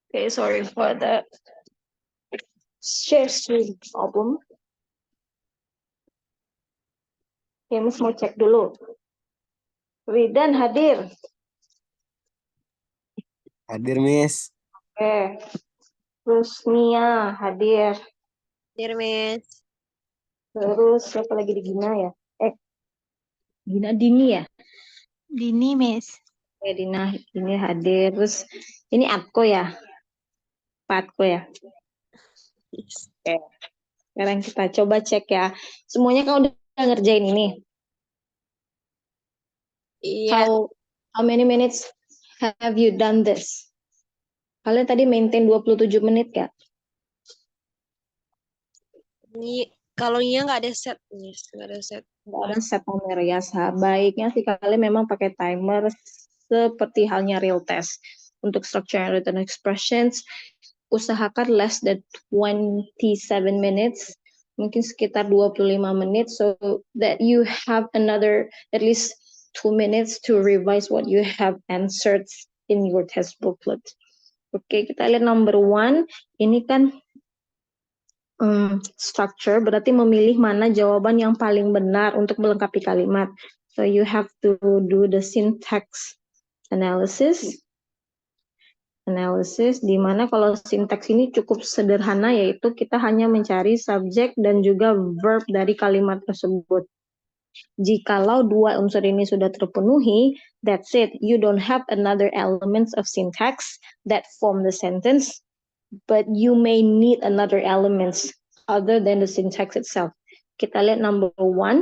Okay, sorry for the share screen problem. Ya, Miss mau cek dulu. Widan hadir. Hadir, Miss. Oke. Terus Nia hadir. Hadir, Miss. Terus siapa lagi di Gina ya? Gina Dini ya? Dini, Miss. Oke, Dina ini hadir. Terus ini Atko ya? Patko ya? Oke. Sekarang kita coba cek ya. Semuanya kau udah ngerjain ini? Iya. How many minutes have you done this? Kalian tadi maintain 27 menit ya? Kalau Nia nggak ada set, Miss. Nggak ada set. Nggak ada set timer ya. Baiknya sih kalian memang pakai timer seperti halnya real test. Untuk structure and written expressions, usahakan less than 27 minutes, mungkin sekitar 25 menit, so that you have another at least 2 minutes to revise what you have answered in your test booklet. Oke, kita lihat number 1. Ini kan structure, berarti memilih mana jawaban yang paling benar untuk melengkapi kalimat. So you have to do the syntax analysis, di mana kalau sintaks ini cukup sederhana, yaitu kita hanya mencari subjek dan juga verb dari kalimat tersebut. Jikalau dua unsur ini sudah terpenuhi, that's it. You don't have another elements of syntax that form the sentence, but you may need another elements other than the syntax itself. Kita lihat number 1.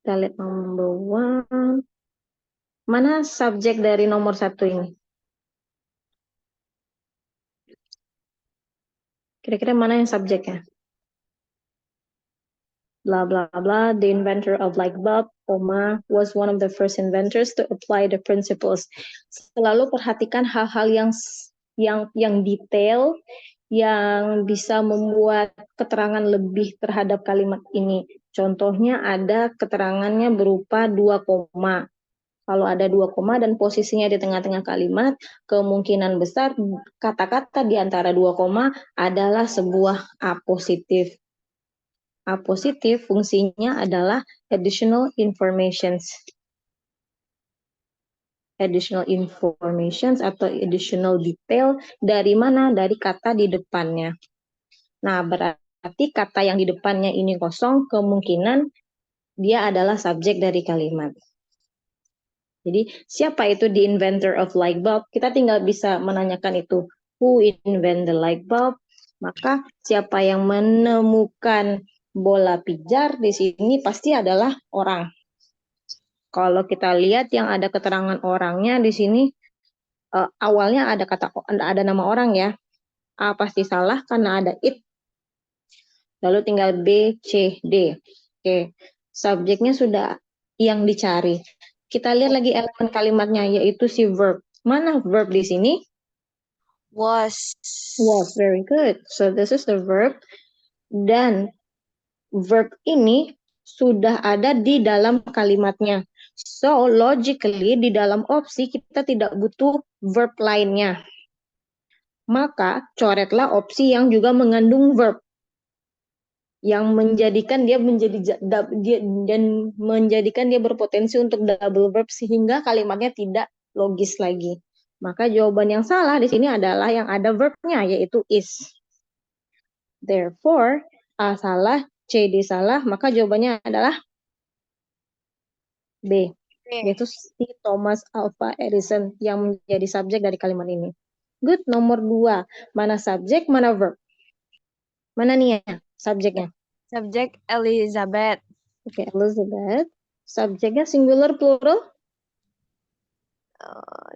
Kita lihat number 1. Mana subjek dari nomor 1 ini? Kira-kira mana yang subjeknya? Blah, blah, blah. The inventor of light bulb, was one of the first inventors to apply the principles. Selalu perhatikan hal-hal yang detail, yang bisa membuat keterangan lebih terhadap kalimat ini. Contohnya ada keterangannya berupa 2 koma. Kalau ada 2 koma dan posisinya di tengah-tengah kalimat, kemungkinan besar kata-kata di antara 2 koma adalah sebuah A positif. A positif fungsinya adalah additional informations. Additional informations atau additional detail dari mana? Dari kata di depannya. Nah, berarti kata yang di depannya ini kosong, kemungkinan dia adalah subjek dari kalimat. Jadi, siapa itu the inventor of light bulb? Kita tinggal bisa menanyakan itu. Who invent the light bulb? Maka, siapa yang menemukan bola pijar di sini pasti adalah orang. Kalau kita lihat yang ada keterangan orangnya di sini, awalnya ada nama orang ya. A pasti salah karena ada it. Lalu tinggal B, C, D. Oke, subjeknya sudah yang dicari. Kita lihat lagi elemen kalimatnya, yaitu si verb. Mana verb di sini? Was. Was, very good. So this is the verb. Dan verb ini sudah ada di dalam kalimatnya. So, logically, di dalam opsi kita tidak butuh verb lainnya. Maka, coretlah opsi yang juga mengandung verb. Yang menjadikan dia menjadikan dia berpotensi untuk double verb sehingga kalimatnya tidak logis lagi. Maka jawaban yang salah di sini adalah yang ada verbnya, yaitu is. Therefore, A salah, C, D salah, maka jawabannya adalah B. Yaitu si Thomas Alva Edison yang menjadi subjek dari kalimat ini. Good, nomor 2. Mana subjek, mana verb? Mana nih ya subjeknya? Subjek Elizabeth. Oke, Elizabeth. Subjeknya singular, plural?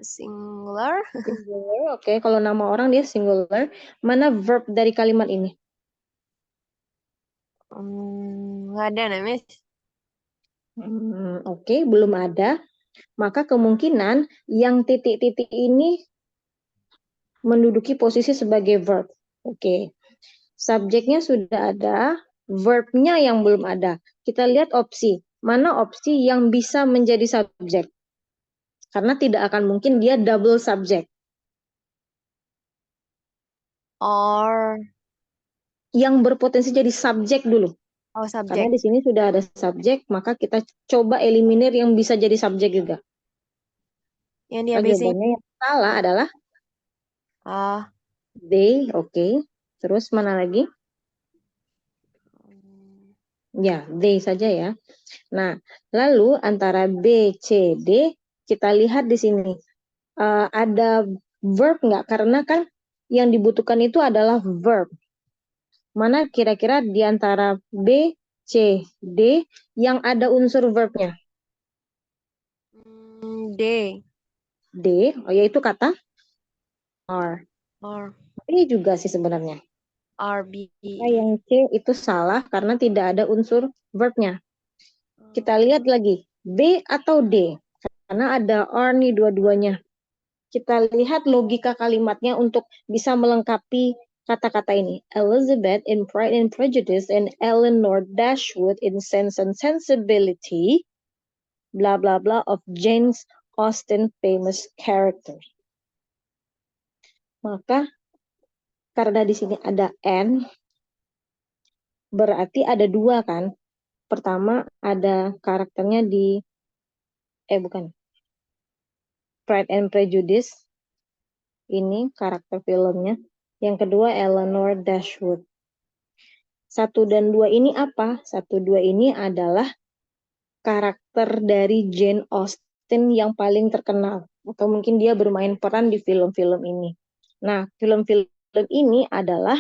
Singular. Singular, oke. Kalau nama orang dia singular. Mana verb dari kalimat ini? Nggak ada, Miss. Oke, belum ada. Maka kemungkinan yang titik-titik ini menduduki posisi sebagai verb. Oke. Subjeknya sudah ada, verbnya yang belum ada. Kita lihat opsi. mana opsi yang bisa menjadi subjek. Karena tidak akan mungkin dia double subjek. Or. Yang berpotensi jadi subjek dulu. Oh, Karena subjek. di sini sudah ada subjek, maka kita coba eliminir yang bisa jadi subjek juga. Yang Maka diambil sini. jawabannya yang salah adalah Ah. they, oke. Terus mana lagi? Ya, they saja ya. Nah, lalu antara B, C, D, kita lihat di sini. Ada verb nggak? Karena kan yang dibutuhkan itu adalah verb. Mana kira-kira di antara B, C, D yang ada unsur verbnya? D. D, yaitu kata are. Or. Ini juga sih sebenarnya. RB. Nah, yang C itu salah karena tidak ada unsur verbnya. Kita lihat lagi, B atau D? Karena ada are nih dua-duanya. Kita lihat logika kalimatnya untuk bisa melengkapi kata-kata ini. Elizabeth in Pride and Prejudice and Eleanor Dashwood in Sense and Sensibility, blah blah blah of Jane Austen famous character. Maka karena di sini ada N, berarti ada dua kan. Pertama ada karakternya di, bukan, Pride and Prejudice, ini karakter filmnya. Yang kedua Eleanor Dashwood. 1 dan 2 ini apa? 1, 2 ini adalah karakter dari Jane Austen yang paling terkenal. Atau mungkin dia bermain peran di film-film ini. Nah, film-film ini adalah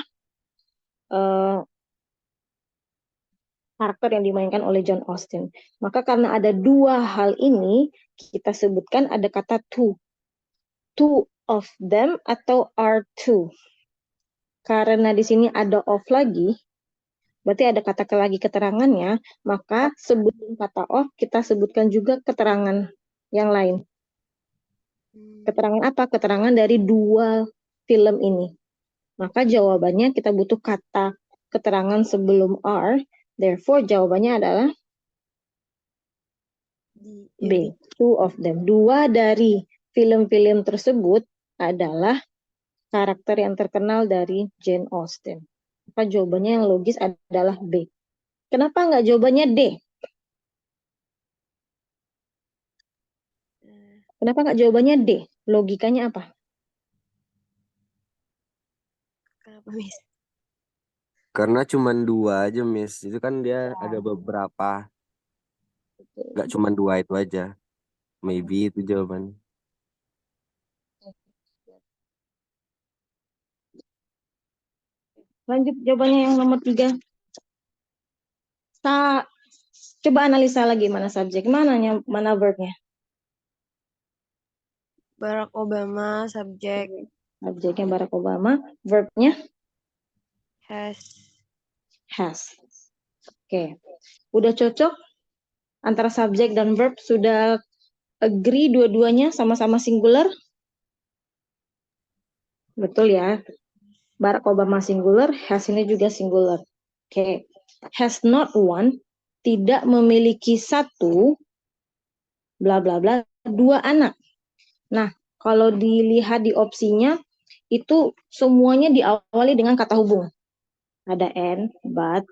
karakter yang dimainkan oleh John Austen. Maka karena ada dua hal ini, kita sebutkan ada kata two. Two of them atau are two. Karena di sini ada of lagi, berarti ada kata lagi keterangannya, maka sebelum kata of kita sebutkan juga keterangan yang lain. Keterangan apa? Keterangan dari dua film ini. Maka jawabannya kita butuh kata keterangan sebelum are, therefore jawabannya adalah B, two of them. Dua dari film-film tersebut adalah karakter yang terkenal dari Jane Austen. Maka jawabannya yang logis adalah B. Kenapa nggak jawabannya D? Kenapa nggak jawabannya D? Logikanya apa? Kenapa, Miss? Karena cuma dua aja, Miss. Itu kan dia ada beberapa. Nggak cuma dua itu aja. Maybe itu jawaban. Lanjut jawabannya yang nomor 3. Coba analisa lagi mana subjek, mana verbnya. Barack Obama, subjek. Subjeknya Barack Obama, verbnya has. Oke. Udah cocok antara subjek dan verb, sudah agree dua-duanya sama-sama singular? Betul ya. Barack Obama singular, has ini juga singular. Oke. Has not one, tidak memiliki satu, bla bla bla, dua anak. Nah, kalau dilihat di opsinya, itu semuanya diawali dengan kata hubung. Ada and, but,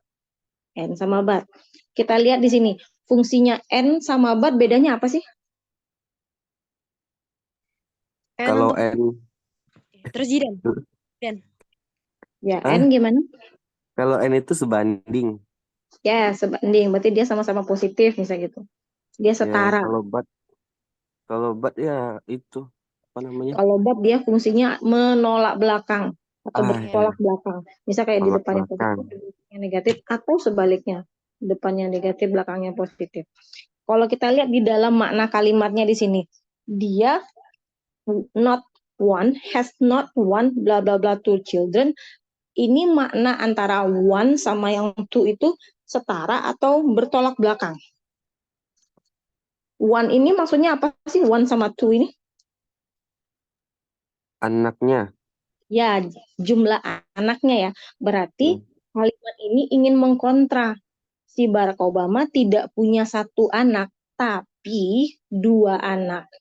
and sama but. Kita lihat di sini, fungsinya and sama but bedanya apa sih? Kalau N, Terus Jidan. Ya, and gimana? kalau N itu sebanding. Ya, sebanding. Berarti dia sama-sama positif, misalnya gitu. Dia Ya, setara. kalau but ya itu apa namanya? Kalau but dia fungsinya menolak belakang atau bertolak Ya, belakang. Misal kayak di tolak depannya belakang. positif, di belakangnya negatif, atau sebaliknya. Depannya negatif, belakangnya positif. Kalau kita lihat di dalam makna kalimatnya di sini, dia not one, has not one, bla bla bla two children. Ini makna antara one sama yang two itu setara atau bertolak belakang. One ini maksudnya apa sih? One sama two ini? Anaknya. Ya, jumlah anaknya ya. Berarti kalimat ini ingin mengkontra si Barack Obama tidak punya satu anak, tapi dua anak.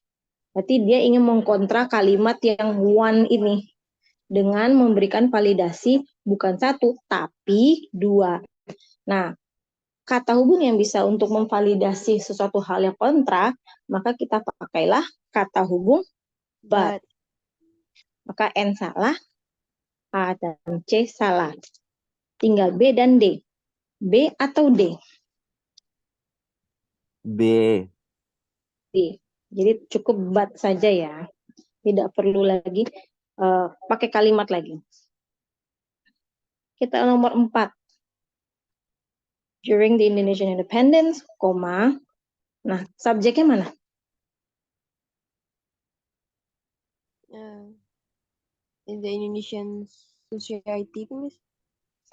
Berarti dia ingin mengkontra kalimat yang one ini dengan memberikan validasi bukan satu, tapi dua. Nah, kata hubung yang bisa untuk memvalidasi sesuatu hal yang kontra, maka kita pakailah kata hubung but. But. Maka N salah, A dan C salah. Tinggal B dan D. B atau D? B. D. Jadi cukup but saja ya. Tidak perlu lagi pakai kalimat lagi. Kita nomor 4. During the Indonesian independence, koma. Nah, subjeknya mana? In the Indonesian society, Miss.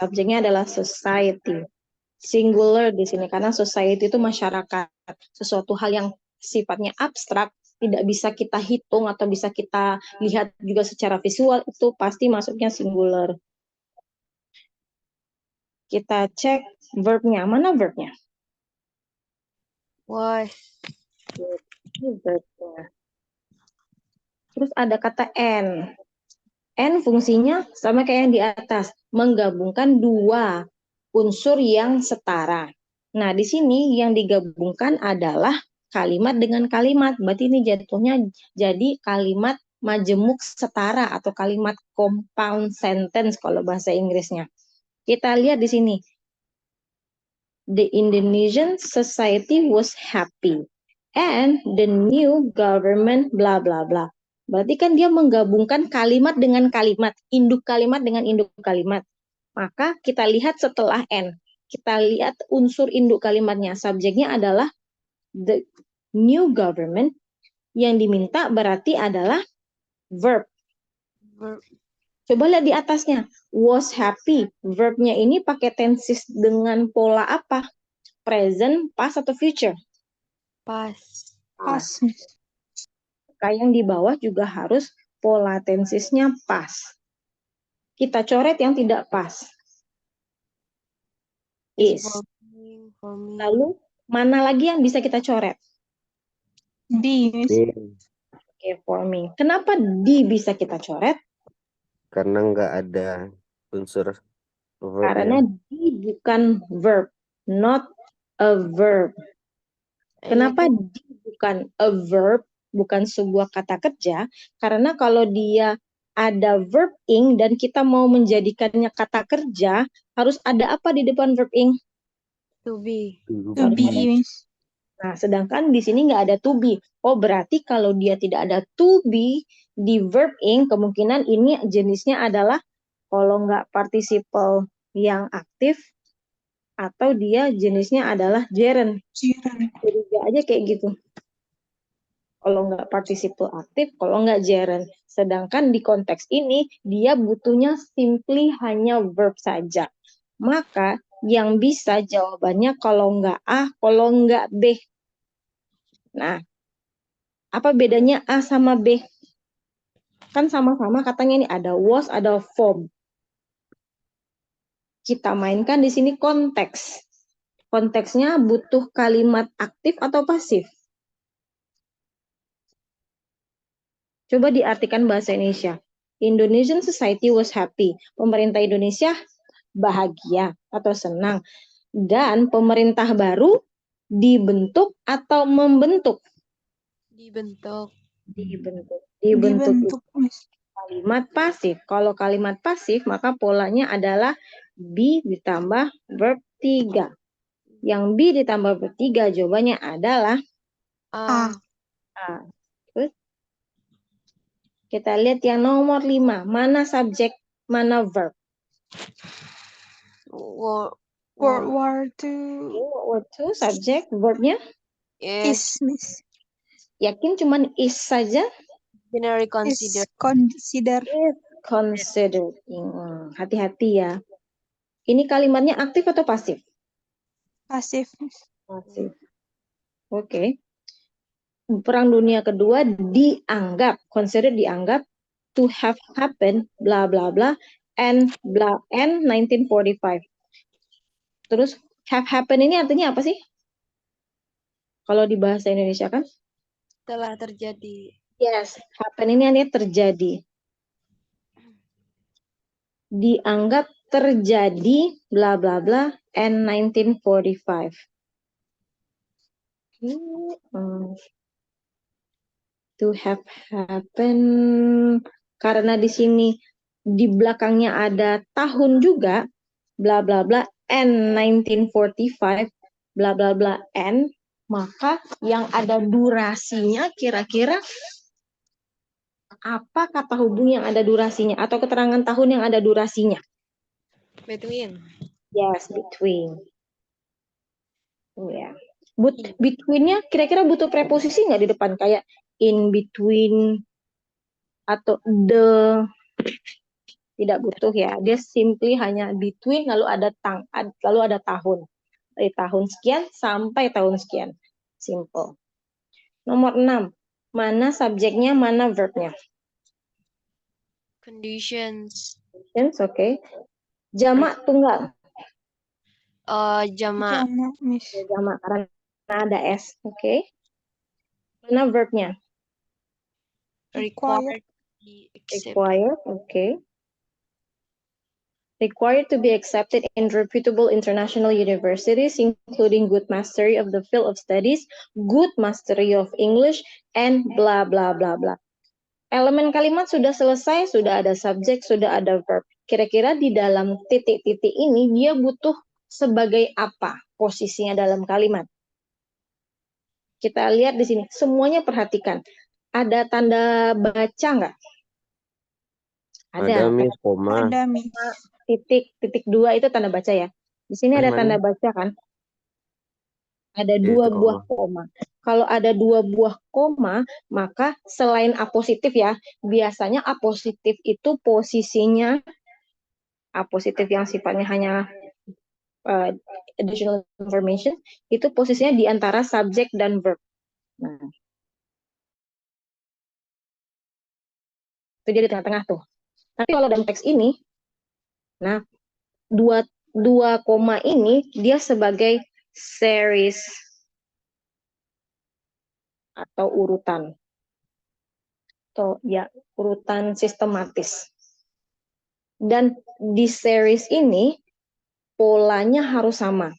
Subjeknya adalah society. Singular di sini karena society itu masyarakat. Sesuatu hal yang sifatnya abstrak, tidak bisa kita hitung atau bisa kita lihat juga secara visual, itu pasti masuknya singular. Kita cek verbnya. Mana verbnya? Was. Ini verbnya. Terus ada kata N. N fungsinya sama kayak yang di atas, menggabungkan dua unsur yang setara. Nah, di sini yang digabungkan adalah kalimat dengan kalimat. Berarti ini jatuhnya jadi kalimat majemuk setara atau kalimat compound sentence kalau bahasa Inggrisnya. Kita lihat di sini. The Indonesian society was happy and the new government bla bla bla. Berarti kan dia menggabungkan kalimat dengan kalimat, induk kalimat dengan induk kalimat. Maka kita lihat setelah N, kita lihat unsur induk kalimatnya. Subjeknya adalah the new government, yang diminta berarti adalah verb. Verb. Coba lihat di atasnya, was happy. Verbnya ini pakai tenses dengan pola apa? Present, past, atau future? Past. Pas. Kayak yang di bawah juga harus pola tensesnya pas. Kita coret yang tidak pas. Is. Forming. Lalu, mana lagi yang bisa kita coret? D, Miss. B. Oke, forming. Kenapa D bisa kita coret? Karena nggak ada unsur Karena verbnya. D bukan verb. Not a verb. Kenapa D bukan a verb? Bukan sebuah kata kerja? Karena kalau dia ada verb ing dan kita mau menjadikannya kata kerja, harus ada apa di depan verb ing? To be. To be, Miss. Nah, sedangkan di sini nggak ada to be. Oh, berarti kalau dia tidak ada to be di verb ing, kemungkinan ini jenisnya adalah kalau nggak participle yang aktif, atau dia jenisnya adalah gerund. Jadi aja kayak gitu. Kalau nggak participle aktif, kalau nggak gerund. Sedangkan di konteks ini, dia butuhnya simply hanya verb saja. Maka yang bisa jawabannya kalau nggak A, kalau nggak B. Nah, apa bedanya A sama B? Kan sama-sama katanya ini ada was, ada form. Kita mainkan di sini konteks. Konteksnya butuh kalimat aktif atau pasif? Coba diartikan bahasa Indonesia. Indonesian society was happy. Pemerintah Indonesia bahagia atau senang. Dan pemerintah baru dibentuk atau membentuk? Dibentuk. Dibentuk Miss. kalimat pasif. Kalau kalimat pasif, maka polanya adalah be ditambah verb 3. Yang be ditambah verb 3 jawabannya adalah A. Terus kita lihat yang nomor 5. Mana subjek, mana verb? World War II. World War II, subjek, verbnya? Yes. Is, Miss. Yakin cuman is saja? Generally Is considered. consider. Is considered. Hati-hati ya. Ini kalimatnya aktif atau pasif? Pasif. Pasif. Oke. Perang Dunia Kedua dianggap, consider dianggap to have happened, bla bla bla, and 1945. Terus Have happened ini artinya apa sih? Kalau di bahasa Indonesia kan? Telah terjadi. Yes, happen ini artinya terjadi. Dianggap terjadi bla bla bla and 1945. To have happened karena di sini di belakangnya ada tahun juga bla bla bla and 1945 bla bla bla and maka yang ada durasinya kira-kira apa kata hubung yang ada durasinya atau keterangan tahun yang ada durasinya? Between. Yes, between. Ya. Between-nya kira-kira butuh preposisi nggak di depan kayak in between atau the, tidak butuh ya. Dia simply hanya between lalu ada tahun. Dari tahun sekian sampai tahun sekian. Simple. Nomor 6. Mana subjeknya, mana verbnya? Conditions. Oke. Jamak tunggal. Jamak. Jamak, Miss. Jamak karena ada S. Oke. Mana verbnya? Required. Be accepted. Required. Oke. Required to be accepted in reputable international universities, including good mastery of the field of studies, good mastery of English, and bla bla bla bla. Elemen kalimat sudah selesai, sudah ada subjek, sudah ada verb. Kira-kira di dalam titik-titik ini dia butuh sebagai apa posisinya dalam kalimat? Kita lihat di sini, semuanya perhatikan. Ada tanda baca nggak? Ada Ada. Miss, koma. Ada, Miss. Titik 2 itu tanda baca ya. Di sini ada Mana? tanda baca kan? Ada Ya, dua itu buah koma. Kalau ada 2 buah koma, maka selain A positif ya, biasanya A positif itu posisinya A positif yang sifatnya hanya additional information, itu posisinya di antara subjek dan verb. Nah, itu jadi tengah-tengah tuh. Tapi kalau dalam teks ini, nah, dua koma ini dia sebagai series atau urutan. Atau ya, urutan sistematis. Dan di series ini polanya harus sama.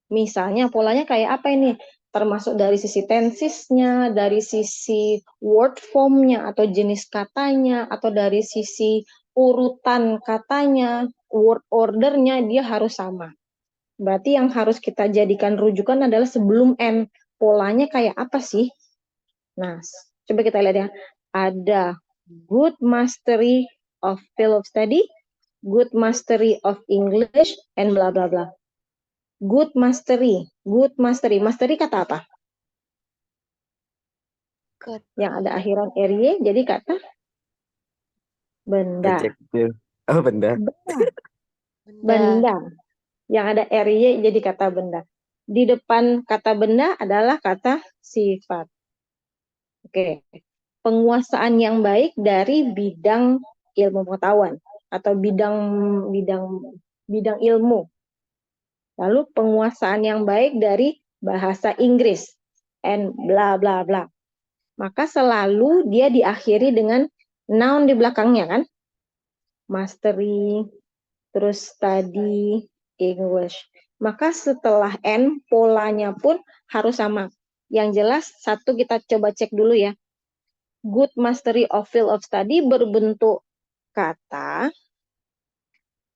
Misalnya polanya kayak apa ini? Termasuk dari sisi tensisnya, dari sisi word formnya atau jenis katanya, atau dari sisi urutan katanya, word ordernya dia harus sama. Berarti yang harus kita jadikan rujukan adalah sebelum N. Polanya kayak apa sih? Nah, coba kita lihat ya. Ada good mastery of field of study, good mastery of English, and bla bla bla. Good mastery. Mastery kata apa? Yang ada akhiran ry, jadi kata benda. Adjektif. Oh, benda. Benda. Yang ada ry jadi kata benda. Di depan kata benda adalah kata sifat. Oke. Penguasaan yang baik dari bidang ilmu pengetahuan atau bidang ilmu. Lalu penguasaan yang baik dari bahasa Inggris and bla bla bla. Maka selalu dia diakhiri dengan noun di belakangnya kan? Mastery, terus study English. Maka setelah N, polanya pun harus sama. Yang jelas, satu kita coba cek dulu ya. Good mastery of field of study berbentuk kata,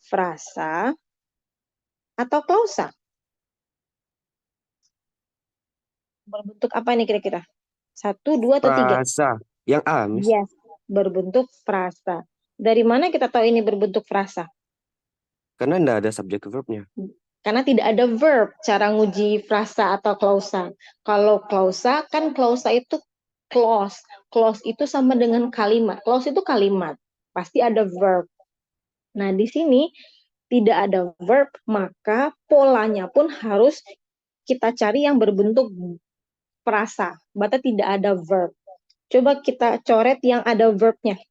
frasa, atau klausa. Berbentuk apa ini kira-kira? 1, 2, atau 3? Frasa. Yang A, Miss. Yes, berbentuk frasa. Dari mana kita tahu ini berbentuk frasa? Karena enggak ada subjek verbnya. Karena tidak ada verb cara nguji frasa atau klausa. Kalau klausa, kan klausa itu clause. Clause itu sama dengan kalimat. Clause itu kalimat. Pasti ada verb. Nah, di sini tidak ada verb, maka polanya pun harus kita cari yang berbentuk frasa. Berarti tidak ada verb. Coba kita coret yang ada verbnya.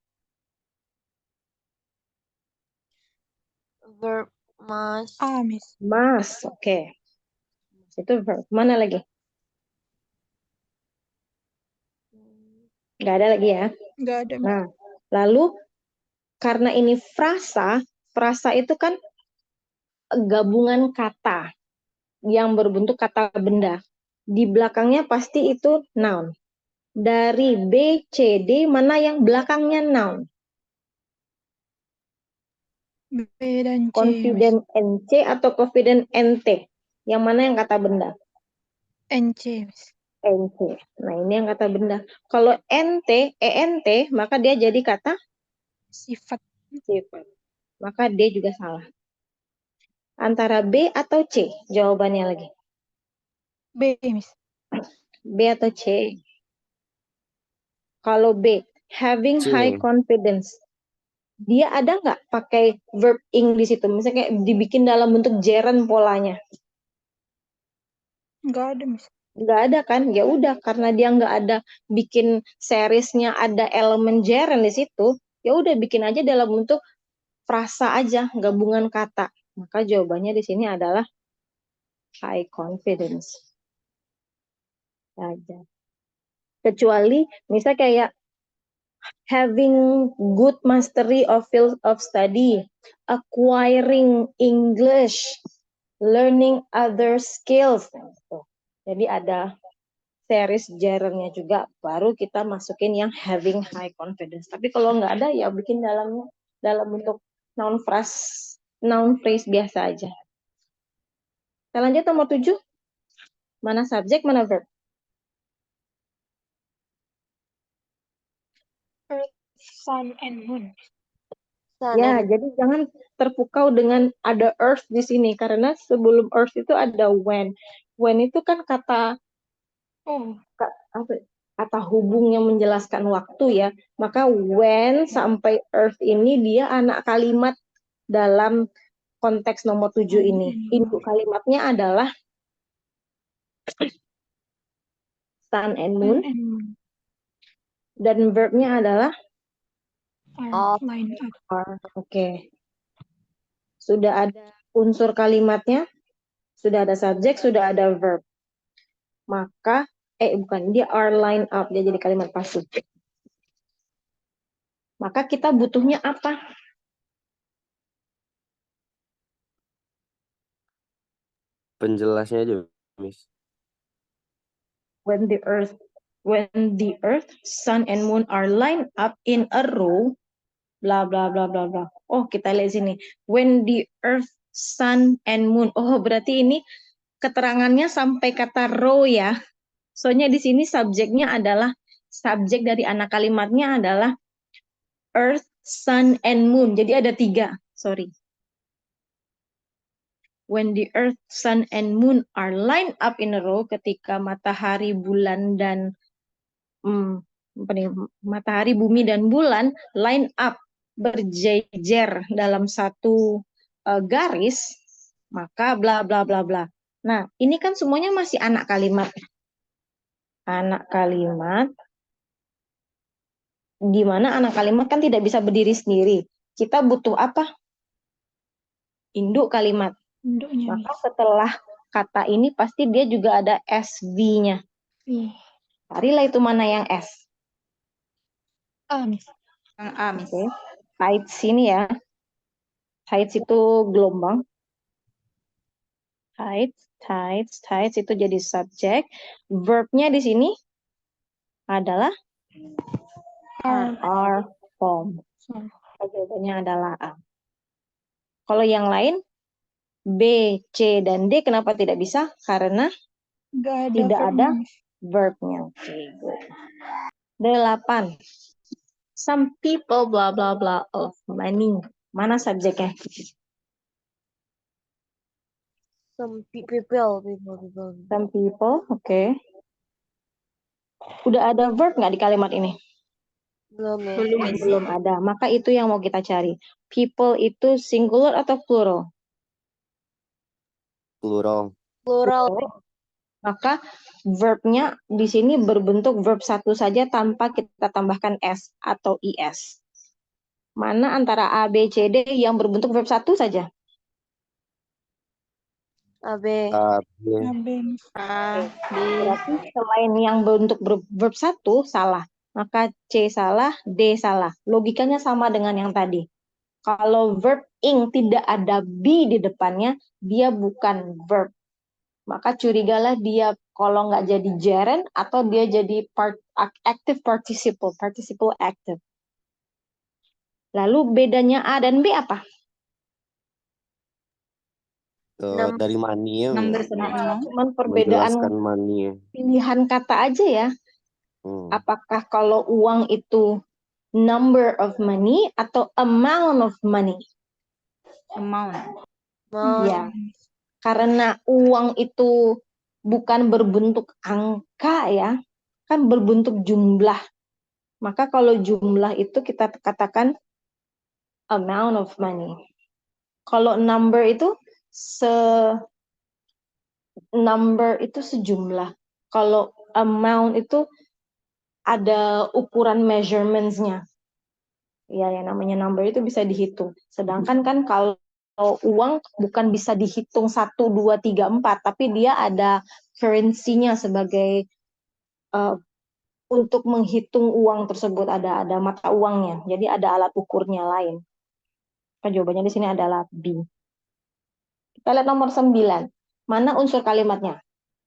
Verb must. A, Miss. Must, oke. Itu verb. Mana lagi? Nggak ada lagi ya. Nggak ada, Miss. Nah, lalu karena ini frasa, frasa itu kan gabungan kata yang berbentuk kata benda. Di belakangnya pasti itu noun. Dari B, C, D, mana yang belakangnya noun? B dan C, Miss. Confident NC atau confident NT? Yang mana yang kata benda? NC, Miss. NC. Nah, ini yang kata benda. Kalau NT, ENT, maka dia jadi kata Sifat. sifat. Maka D juga salah. Antara B atau C? Jawabannya lagi. B, Miss. B atau C? Kalau B, having C. high confidence. Dia ada nggak pakai verb ing di situ? Misalnya kayak dibikin dalam bentuk gerund polanya. Nggak ada, Miss. Nggak ada kan? Ya udah, karena dia nggak ada bikin seriesnya ada elemen gerund di situ, ya udah bikin aja dalam bentuk frasa aja, gabungan kata. Maka jawabannya di sini adalah high confidence saja. Kecuali misalnya kayak having good mastery of field of study, acquiring English, learning other skills. Jadi ada series gerundnya juga, baru kita masukin yang having high confidence. Tapi kalau nggak ada, ya bikin dalamnya dalam bentuk noun phrase biasa aja. Kita lanjut nomor 7. Mana subjek, mana verb? Earth, Sun, and Moon. Sun Ya, and jadi jangan terpukau dengan ada earth di sini, karena sebelum earth itu ada when. When itu kan kata Oh, kata hubung yang menjelaskan waktu ya. Maka when sampai earth ini dia anak kalimat dalam konteks nomor 7 ini. Induk kalimatnya adalah sun and moon, Sun and Moon dan verbnya adalah are Of. lined up. are. Oke. Sudah ada unsur kalimatnya, sudah ada subjek, sudah ada verb. Maka bukan, dia are line up, dia jadi kalimat pasif. Maka kita butuhnya apa? Penjelasnya aja, Miss. When the earth, sun and moon are lined up in a row, bla bla bla bla bla. Oh, kita lihat sini. When the earth, sun and moon. Oh, berarti ini keterangannya sampai kata row ya. Soalnya di sini subjeknya adalah, subjek dari anak kalimatnya adalah earth, sun, and moon. Jadi ada 3. Sorry. When the earth, sun, and moon are lined up in a row, ketika matahari, bulan, dan matahari, bumi, dan bulan line up, berjejer dalam satu garis, maka bla bla bla bla. Nah, ini kan semuanya masih anak kalimat. Anak kalimat, di mana anak kalimat kan tidak bisa berdiri sendiri. Kita butuh apa? Induk kalimat. Induknya, Maka Miss. setelah kata ini pasti dia juga ada SV-nya. V. Carilah itu mana yang S. A, Miss. Yang A, Miss. Oke. Tides ini ya. Tides itu gelombang. Tides itu jadi subjek. Verbnya di sini adalah are form. Sorry. Jawabannya adalah A. Kalau yang lain B, C, dan D kenapa tidak bisa? Karena Nggak ada tidak verbnya, ada Miss. verbnya. Oke, good. 8. Some people bla bla bla of money. Mana subjeknya? some people. Some people, oke. Udah ada verb nggak di kalimat ini? Belum ya. Belum, Miss. Belum ada. Maka itu yang mau kita cari. People itu singular atau plural? Plural. Plural. Maka verbnya di sini berbentuk verb satu saja tanpa kita tambahkan s atau is. Mana antara A, B, C, D yang berbentuk verb satu saja? AB. B. AB. A, B. Berarti selain yang bentuk verb 1 salah, maka C salah, D salah. Logikanya sama dengan yang tadi. Kalau verb ing tidak ada be di depannya, dia bukan verb. Maka curigalah dia kalau nggak jadi gerund atau dia jadi active participle active. Lalu bedanya A dan B apa? Dari money ya, Number sama amount. Cuman perbedaan menjelaskan money. pilihan kata aja ya. Hmm. Apakah kalau uang itu number of money atau amount of money? Amount. Mau. Ya, karena uang itu bukan berbentuk angka ya, kan berbentuk jumlah. Maka kalau jumlah itu kita katakan amount of money. Kalau number itu sejumlah. Kalau amount itu ada ukuran measurements-nya. Ya, yang namanya number itu bisa dihitung. Sedangkan kan kalau uang bukan bisa dihitung 1, 2, 3, 4, tapi dia ada currency-nya sebagai untuk menghitung uang tersebut, ada mata uangnya. Jadi ada alat ukurnya lain. Maka jawabannya di sini adalah B. Kita lihat nomor 9. Mana unsur kalimatnya?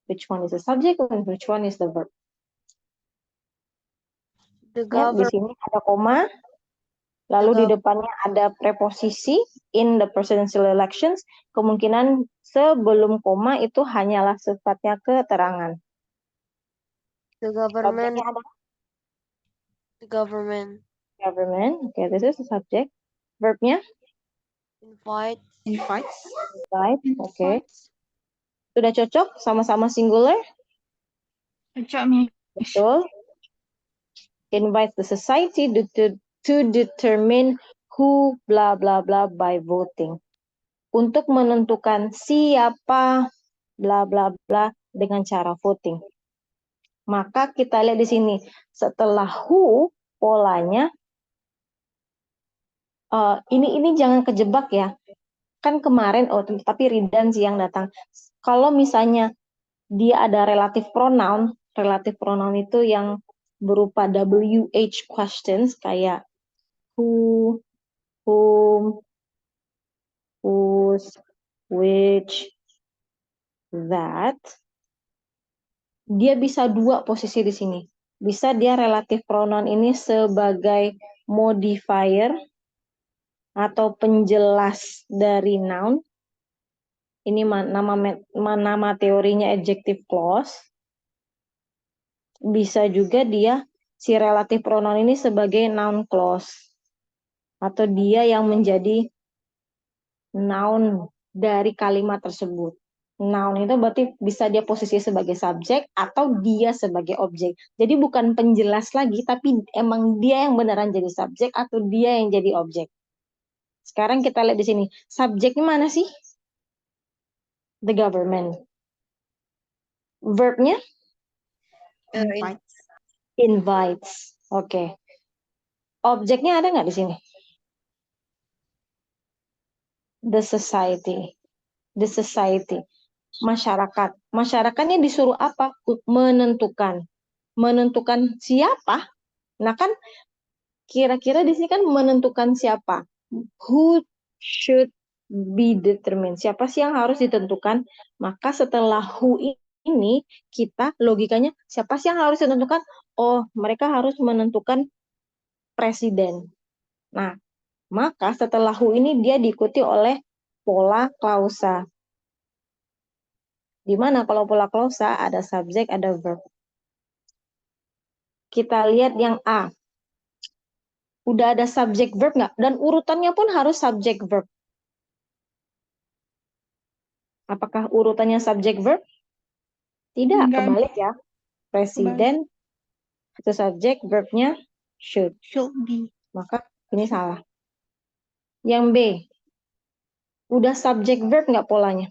Which one is the subject and which one is the verb? The Ya, di government. sini ada koma, lalu di depannya ada preposisi in the presidential elections. Kemungkinan sebelum koma itu hanyalah sifatnya keterangan. The government. Subjeknya ada The government. government. Okay, this is the subject. Verbnya Invite. Invites. right. Okay. Sudah cocok? Sama-sama singular? Cocok, Miss. Betul. Invite the society to determine who bla bla bla by voting. Untuk menentukan siapa bla bla bla dengan cara voting. Maka kita lihat di sini setelah who polanya ini jangan kejebak ya. Kan kemarin tapi Ridan sih yang datang. Kalau misalnya dia ada relative pronoun itu yang berupa WH questions kayak who, whom, whose, which, that. Dia bisa dua posisi di sini. Bisa dia relative pronoun ini sebagai modifier atau penjelas dari noun. Ini nama teorinya adjective clause. Bisa juga dia si relative pronoun ini sebagai noun clause. Atau dia yang menjadi noun dari kalimat tersebut. Noun itu berarti bisa dia posisi sebagai subjek atau dia sebagai objek. Jadi bukan penjelas lagi, tapi emang dia yang beneran jadi subjek atau dia yang jadi objek. Sekarang kita lihat di sini. Subjeknya mana sih? The government. Verbnya? Invites. Invites. Oke. Objeknya ada nggak di sini? The society. The society. Masyarakat. Masyarakatnya disuruh apa? Menentukan. Menentukan siapa? Nah kan kira-kira di sini kan menentukan siapa? Who should be determined? Siapa sih yang harus ditentukan? Maka setelah who ini kita logikanya siapa sih yang harus ditentukan? Oh, mereka harus menentukan presiden. Nah, maka setelah who ini dia diikuti oleh pola klausa. Di mana kalau pola klausa ada subjek, ada verb. Kita lihat yang A. Udah ada subjek verb nggak? Dan urutannya pun harus subjek verb. Apakah urutannya subjek verb? Tidak, Enggak. kebalik ya. Presiden itu subjek, verbnya should. Should be. Maka ini salah. Yang B. Udah subjek verb nggak polanya?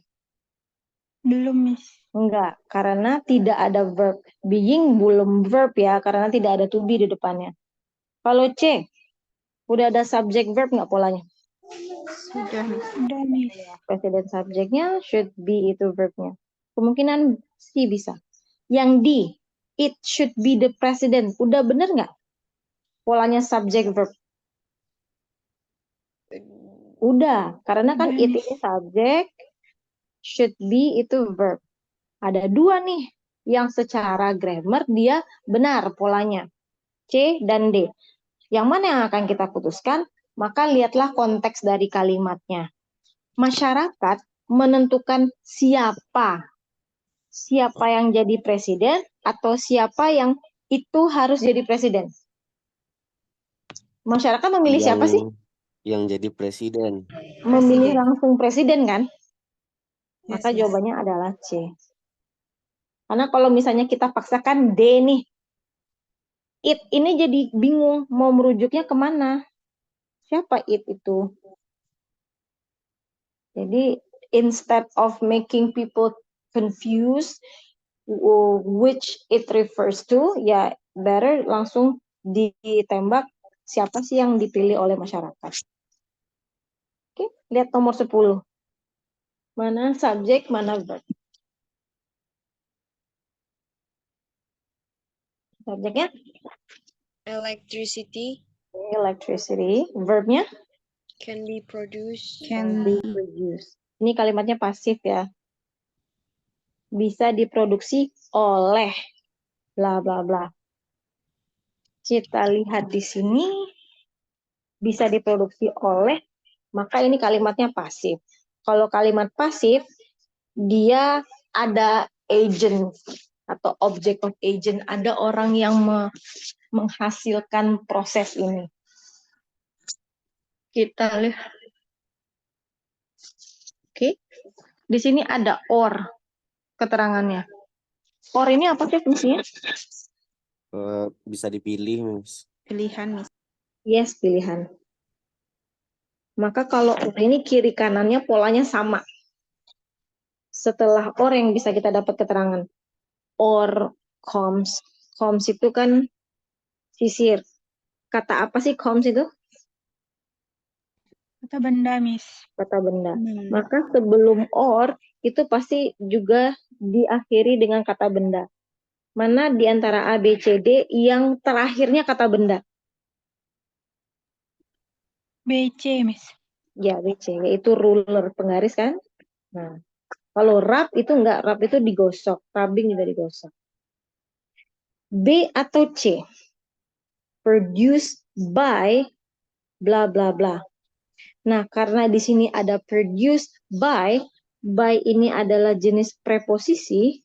Belum, Miss. Enggak, karena tidak ada verb. Being belum verb ya, karena tidak ada to be di depannya. Kalau C, udah ada subject verb nggak polanya? Sudah, Miss. Udah, Miss. Presiden subjeknya, should be itu verbnya. Kemungkinan C bisa. Yang D, it should be the president. Udah bener nggak? Polanya subject verb. Udah, karena kan Udah, it Miss. ini subject, should be itu verb. Ada dua nih yang secara grammar dia benar polanya. C dan D. Yang mana yang akan kita putuskan? Maka lihatlah konteks dari kalimatnya. Masyarakat menentukan siapa yang jadi presiden atau siapa yang itu harus jadi presiden. Masyarakat memilih siapa sih? Yang jadi presiden. Memilih langsung presiden kan? Maka Yes, jawabannya adalah C. Karena kalau misalnya kita paksakan D nih, it ini jadi bingung mau merujuknya kemana. Siapa it itu? Jadi instead of making people confused which it refers to, ya better langsung ditembak siapa sih yang dipilih oleh masyarakat. Oke, lihat nomor 10. Mana subjek, mana verb. Subjeknya Electricity electricity, verbnya can be produced. Can be produced. Ini kalimatnya pasif ya. Bisa diproduksi oleh bla bla bla. Kita lihat di sini bisa diproduksi oleh, maka ini kalimatnya pasif. Kalau kalimat pasif dia ada agent atau object of agent, ada orang yang menghasilkan proses ini. Kita lihat. Oke. Di sini ada or keterangannya. Or ini apa sih fungsinya? Bisa dipilih, Miss. pilihan, Miss. Yes, pilihan. Maka kalau or ini kiri kanannya polanya sama. Setelah or yang bisa kita dapat keterangan. Or comes. Comes itu kan sisir. Kata apa sih comes itu? Kata benda, Miss. Kata benda. Maka sebelum or itu pasti juga diakhiri dengan kata benda. Mana di antara A, B, C, D yang terakhirnya kata benda? BC, Miss. Ya, B, C, yaitu ruler, penggaris kan? Nah, kalau rub itu enggak, rub itu digosok, rubbing juga digosok. B atau C? Produced by bla bla bla. Nah, karena di sini ada produced by ini adalah jenis preposisi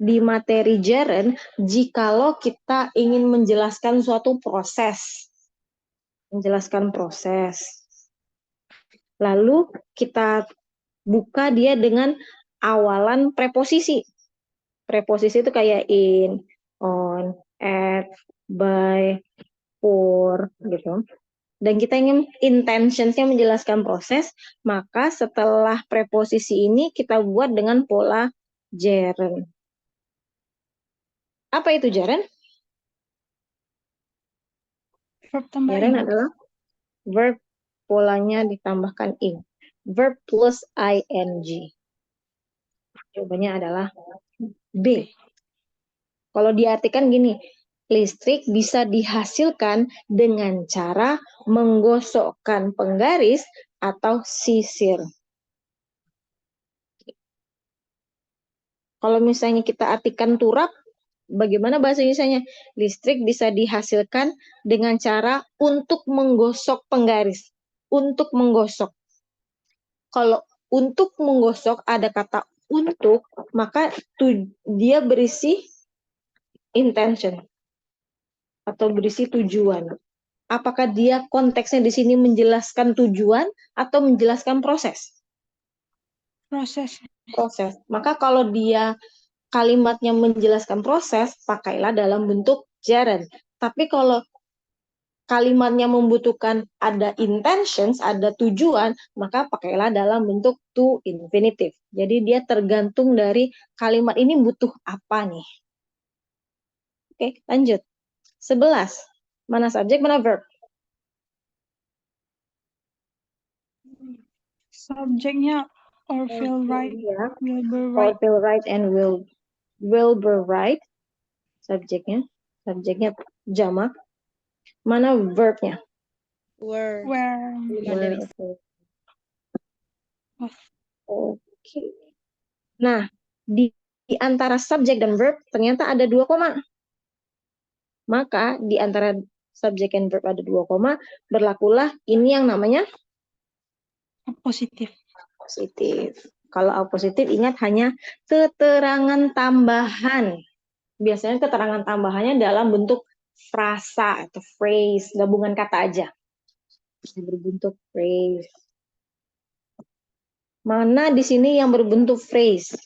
di materi gerund jikalau kita ingin menjelaskan suatu proses. Menjelaskan proses. Lalu kita buka dia dengan awalan preposisi. Preposisi itu kayak in, on, at, by, for, gitu. Dan kita ingin intentions-nya menjelaskan proses, maka setelah preposisi ini kita buat dengan pola gerund. Apa itu gerund? Verb tambah Gerund ing. adalah verb polanya ditambahkan ing. Verb plus ing. Jawabannya adalah B. Kalau diartikan gini, listrik bisa dihasilkan dengan cara menggosokkan penggaris atau sisir. Kalau misalnya kita artikan turap, bagaimana bahasa Indonesianya? Listrik bisa dihasilkan dengan cara untuk menggosok penggaris. Untuk menggosok. Kalau untuk menggosok ada kata untuk, maka dia berisi intention atau berisi tujuan. Apakah dia konteksnya di sini menjelaskan tujuan atau menjelaskan proses? Proses. Proses. Maka kalau dia kalimatnya menjelaskan proses, pakailah dalam bentuk gerund. Tapi kalau kalimatnya membutuhkan ada intentions, ada tujuan, maka pakailah dalam bentuk to infinitive. Jadi dia tergantung dari kalimat ini butuh apa nih. Oke, lanjut. 11. Mana subjek, mana verb? Subjeknya or feel right, Ya, will be or right. feel right and will be right. Subjeknya jamak. Mana verbnya? Were. Where Belum ada, Were, Miss. oke. was Oke. Nah, di antara subjek dan verb ternyata ada 2 koma. Maka di antara subjek dan verb ada 2 koma, berlakulah ini yang namanya positif. positif. Kalau positif ingat hanya keterangan tambahan. Biasanya keterangan tambahannya dalam bentuk frasa atau phrase, gabungan kata aja. Berbentuk phrase. Mana di sini yang berbentuk phrase?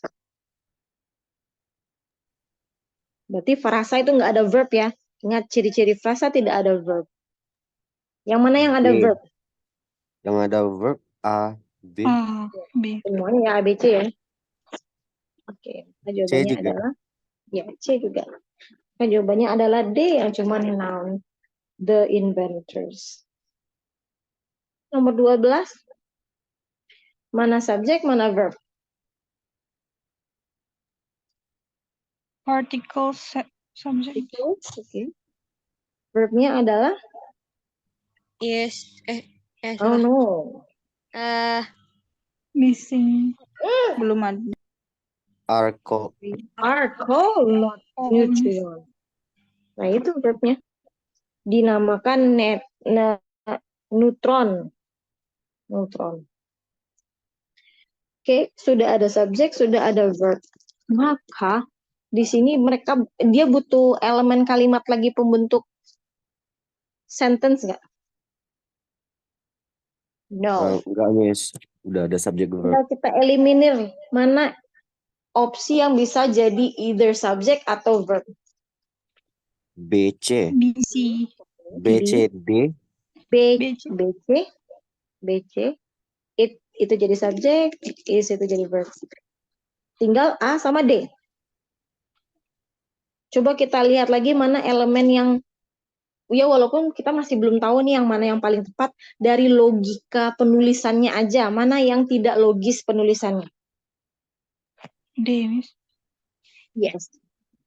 Berarti frasa itu nggak ada verb ya. Ingat ciri-ciri frasa tidak ada verb. Yang mana yang ada B. verb? Yang ada verb A, B, A, B. Semuanya ya ABC ya. Oke, nah, C jawabannya juga. adalah ya C juga. Nah, jawabannya adalah D yang cuma noun. The inventors. Nomor 12. Mana subjek, mana verb? Particle subject. Oke. Verbnya adalah Yes. oh Salah. no. Missing. Belum ada. Are Cold, not neutron. Nah, itu verbnya. Dinamakan neutron. Oke, sudah ada subjek, sudah ada verb. Maka di sini dia butuh elemen kalimat lagi pembentuk sentence nggak? No. enggak, Miss. Udah ada subjek verb. Tinggal kita eliminir mana opsi yang bisa jadi either subject atau verb. BC. BC. BCD. BC. BC. Itu jadi subjek, is itu jadi verb. Tinggal A sama D. Coba kita lihat lagi mana elemen yang ya walaupun kita masih belum tahu nih yang mana yang paling tepat dari logika penulisannya aja, mana yang tidak logis penulisannya. D, Miss. Yes.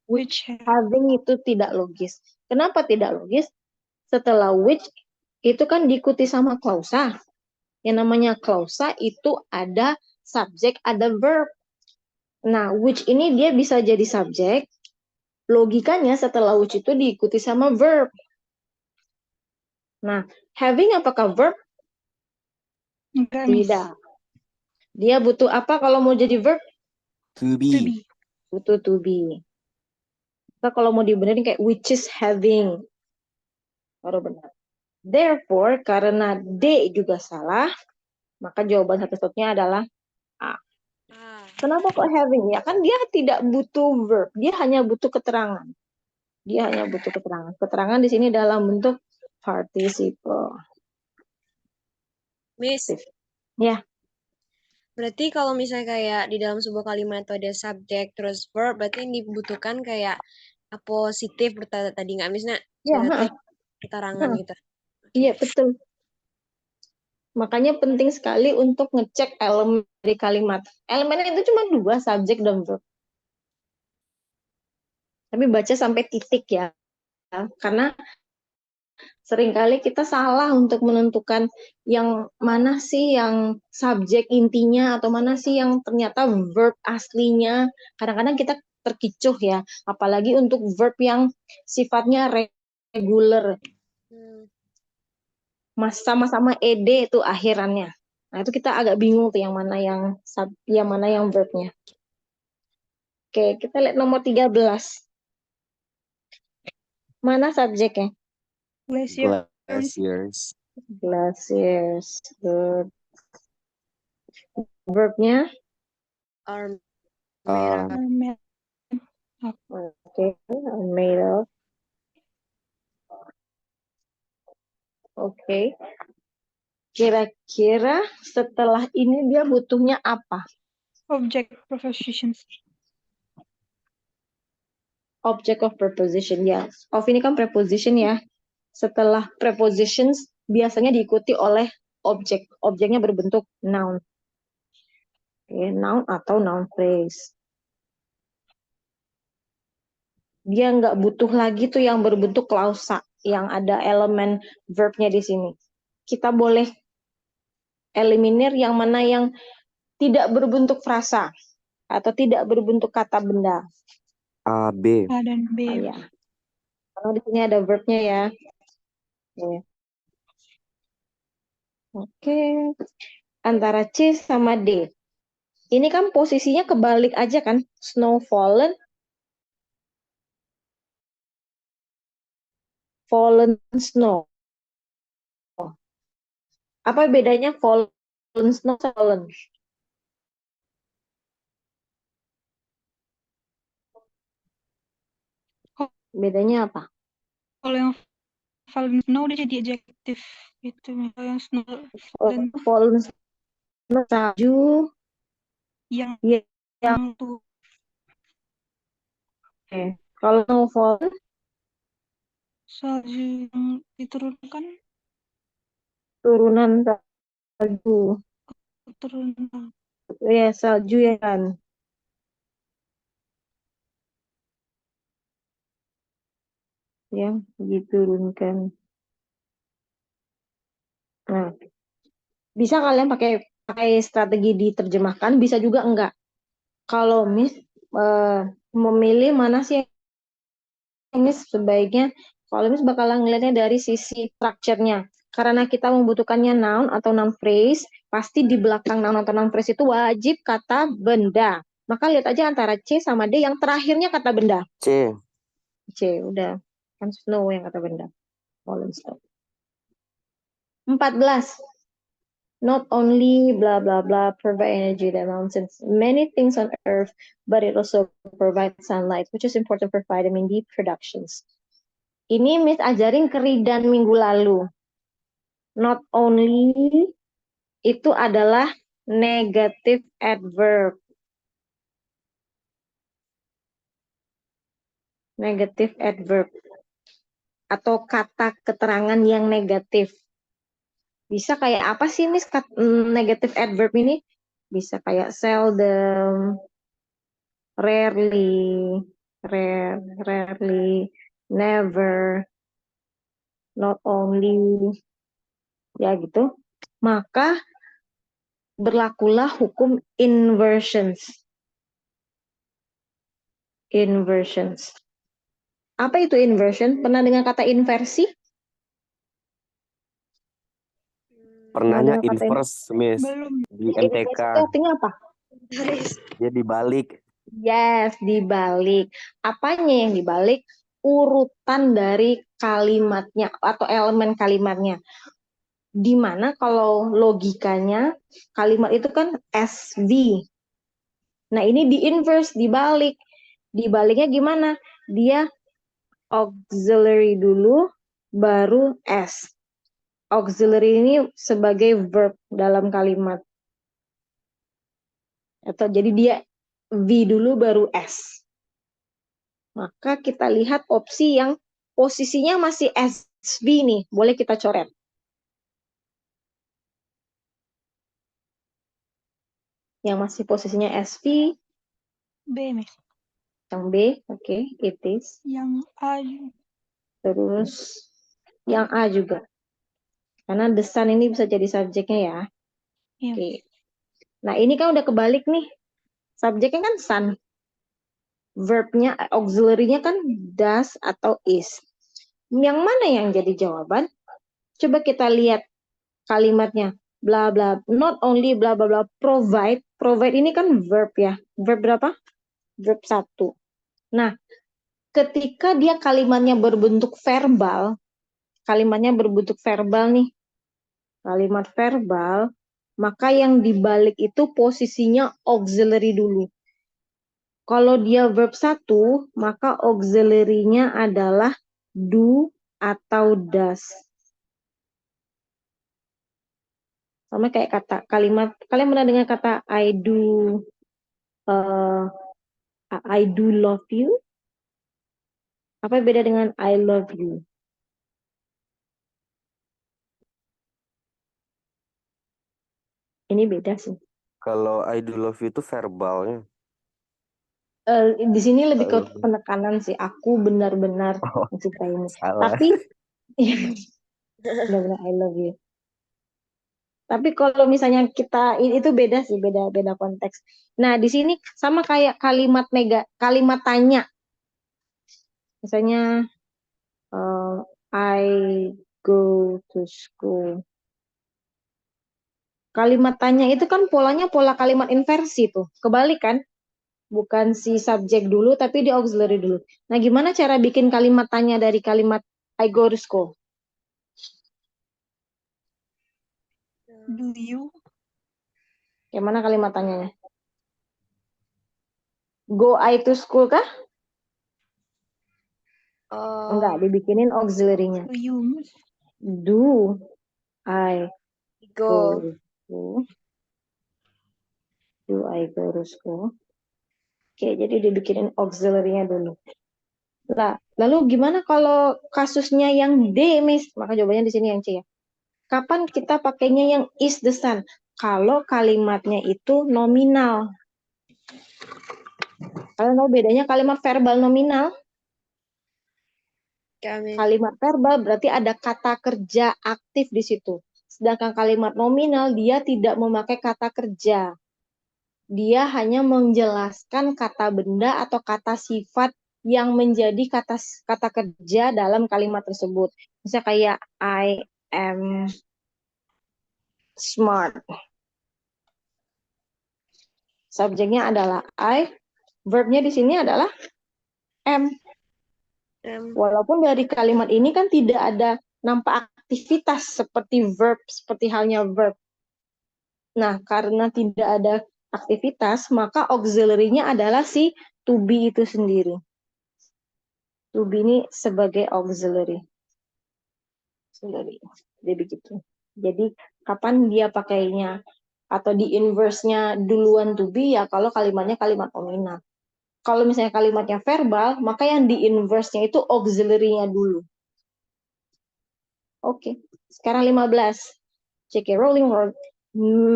Which Having itu tidak logis. Kenapa tidak logis? Setelah which itu kan diikuti sama klausa. Yang namanya klausa itu ada subjek, ada verb. Nah, which ini dia bisa jadi subjek. Logikanya setelah which itu diikuti sama verb. Nah, having apakah verb? enggak, Miss. Tidak. Dia butuh apa kalau mau jadi verb? To To be. be. Butuh to be. Maka kalau mau dibenerin kayak which is having. Baru benar. Therefore, karena D juga salah, maka jawaban satu-satunya adalah A. Kenapa kok having? Ya kan dia tidak butuh verb, dia hanya butuh keterangan. Keterangan di sini dalam bentuk participle. Miss, Ya, berarti kalau misalnya kayak di dalam sebuah kalimat itu ada subjek terus verb, berarti yang dibutuhkan kayak positif tadi nggak, Miss? Nak? ya, Sebenarnya keterangan gitu. iya betul. Makanya penting sekali untuk ngecek elemen dari kalimat. Elemennya itu cuma 2, subjek dan verb. Tapi baca sampai titik ya. Karena seringkali kita salah untuk menentukan yang mana sih yang subjek intinya atau mana sih yang ternyata verb aslinya. Kadang-kadang kita terkecoh ya, apalagi untuk verb yang sifatnya reguler. Sama-sama ed itu akhirannya. Nah, itu kita agak bingung tuh yang mana yang verbnya. Oke, kita lihat nomor 13. Mana subjeknya? Glacier. Glaciers. Glaciers. Verbnya? Are Oke, made of. Oke. Kira-kira setelah ini dia butuhnya apa? Object prepositions. Object of preposition, ya. Of ini kan preposition ya. Setelah prepositions biasanya diikuti oleh objek. Objeknya berbentuk noun. Oke, noun atau noun phrase. Dia nggak butuh lagi tuh yang berbentuk klausa, yang ada elemen verbnya di sini. Kita boleh eliminir yang mana yang tidak berbentuk frasa atau tidak berbentuk kata benda. A, B. A dan B. Ya. Karena di sini ada verbnya ya. Oke. Antara C sama D. Ini kan posisinya kebalik aja kan? Snow fallen, fallen snow. Apa bedanya fallen snow sama fallen? Bedanya apa? Kalau yang fallen snow udah jadi adjektif gitu. Kalau yang snow fallen Fallen snow salju yang yang tuh kalau snow fallen salju yang diturunkan turunan salju. turunan. Ya, salju ya kan. Yang diturunkan. Nah, bisa kalian pakai strategi diterjemahkan, bisa juga enggak. Kalau Miss memilih mana sih yang Miss sebaiknya, kalau Miss bakalan ngelihatnya dari sisi structure-nya. Karena kita membutuhkannya noun atau noun phrase, pasti di belakang noun atau noun phrase itu wajib kata benda. Maka lihat aja antara C sama D yang terakhirnya kata benda. C. C, udah. Kan snow yang kata benda. Fallen snow. 14. Not only blah blah blah provide energy that mountains many things on earth, but it also provides sunlight, which is important for vitamin D productions. Ini Miss ajarin ke Ridan minggu lalu. Not only itu adalah negative adverb. Negative adverb. Atau kata keterangan yang negatif. Bisa kayak apa sih Miss negative adverb ini? Bisa kayak seldom, rarely, rarely, never, not only, ya gitu. Maka berlakulah hukum inversions. Inversions. Apa itu inversion? Pernah dengar kata inversi? Pernahnya dengar kata inverse, Miss. Belum. Di inversi MTK. itu artinya apa? Dia dibalik. Yes, dibalik. Apanya yang dibalik? Urutan dari kalimatnya atau elemen kalimatnya. Di mana kalau logikanya kalimat itu kan SV. Nah, ini di inverse, dibalik. Dibaliknya gimana? Dia auxiliary dulu, baru S. Auxiliary ini sebagai verb dalam kalimat. Atau jadi dia V dulu, baru S. Maka kita lihat opsi yang posisinya masih SV nih. Boleh kita coret. Yang masih posisinya SV. B, Miss. Yang B, oke, it is. Yang A. Terus yang A juga. Karena the sun ini bisa jadi subjeknya ya. Iya. Oke. Nah, ini kan udah kebalik nih. Subjeknya kan sun. Verbnya, auxiliary-nya kan does atau is. Yang mana yang jadi jawaban? Coba kita lihat kalimatnya. Bla bla, not only bla bla bla, provide. Provide ini kan verb ya. Verb berapa? Verb 1. Nah, ketika dia kalimatnya berbentuk verbal, nih, kalimat verbal, maka yang dibalik itu posisinya auxiliary dulu. Kalau dia verb 1, maka auxiliary-nya adalah do atau does. Sama kayak kata kalimat, kalian pernah dengar kata I do love you? Apa beda dengan I love you? Ini beda sih. Kalau I do love you itu verbalnya. Di sini lebih ke Kalau penekanan sih. Aku benar-benar oh, mencintaimu. salah. Tapi benar-benar I love you. Tapi kalau misalnya kita itu beda sih, beda konteks. Nah, di sini sama kayak kalimat tanya. Misalnya I go to school. Kalimat tanya itu kan polanya pola kalimat inversi tuh. Kebalik kan? Bukan si subjek dulu tapi di auxiliary dulu. Nah, gimana cara bikin kalimat tanya dari kalimat I go to school? Do you? Gimana kalimat tanyanya? Go I to school kah? Enggak, Oh, dibikinin auxiliary-nya. Do you? Do I go go. to school? Do I go to school? Oke, jadi dibikinin auxiliary-nya dulu. Lah, lalu gimana kalau kasusnya yang D, Miss? Maka jawabannya di sini yang C ya. Kapan kita pakainya yang is the sun? Kalau kalimatnya itu nominal. Kalian tahu bedanya kalimat verbal nominal? Kami. Kalimat verbal berarti ada kata kerja aktif di situ. Sedangkan kalimat nominal dia tidak memakai kata kerja. Dia hanya menjelaskan kata benda atau kata sifat yang menjadi kata kerja dalam kalimat tersebut. Misalnya kayak I am smart. Subjeknya adalah I, verbnya di sini adalah am. Walaupun dari kalimat ini kan tidak ada nampak aktivitas seperti verb, seperti halnya verb. Nah, karena tidak ada aktivitas, maka auxiliary-nya adalah si to be itu sendiri. To be ini sebagai auxiliary. Jadi begitu. Jadi kapan dia pakainya atau di inverse-nya duluan to be ya kalau kalimatnya kalimat nominal. Kalau misalnya kalimatnya verbal, maka yang di inverse-nya itu auxiliary-nya dulu. Oke. Sekarang 15. J.K. Rowling wrote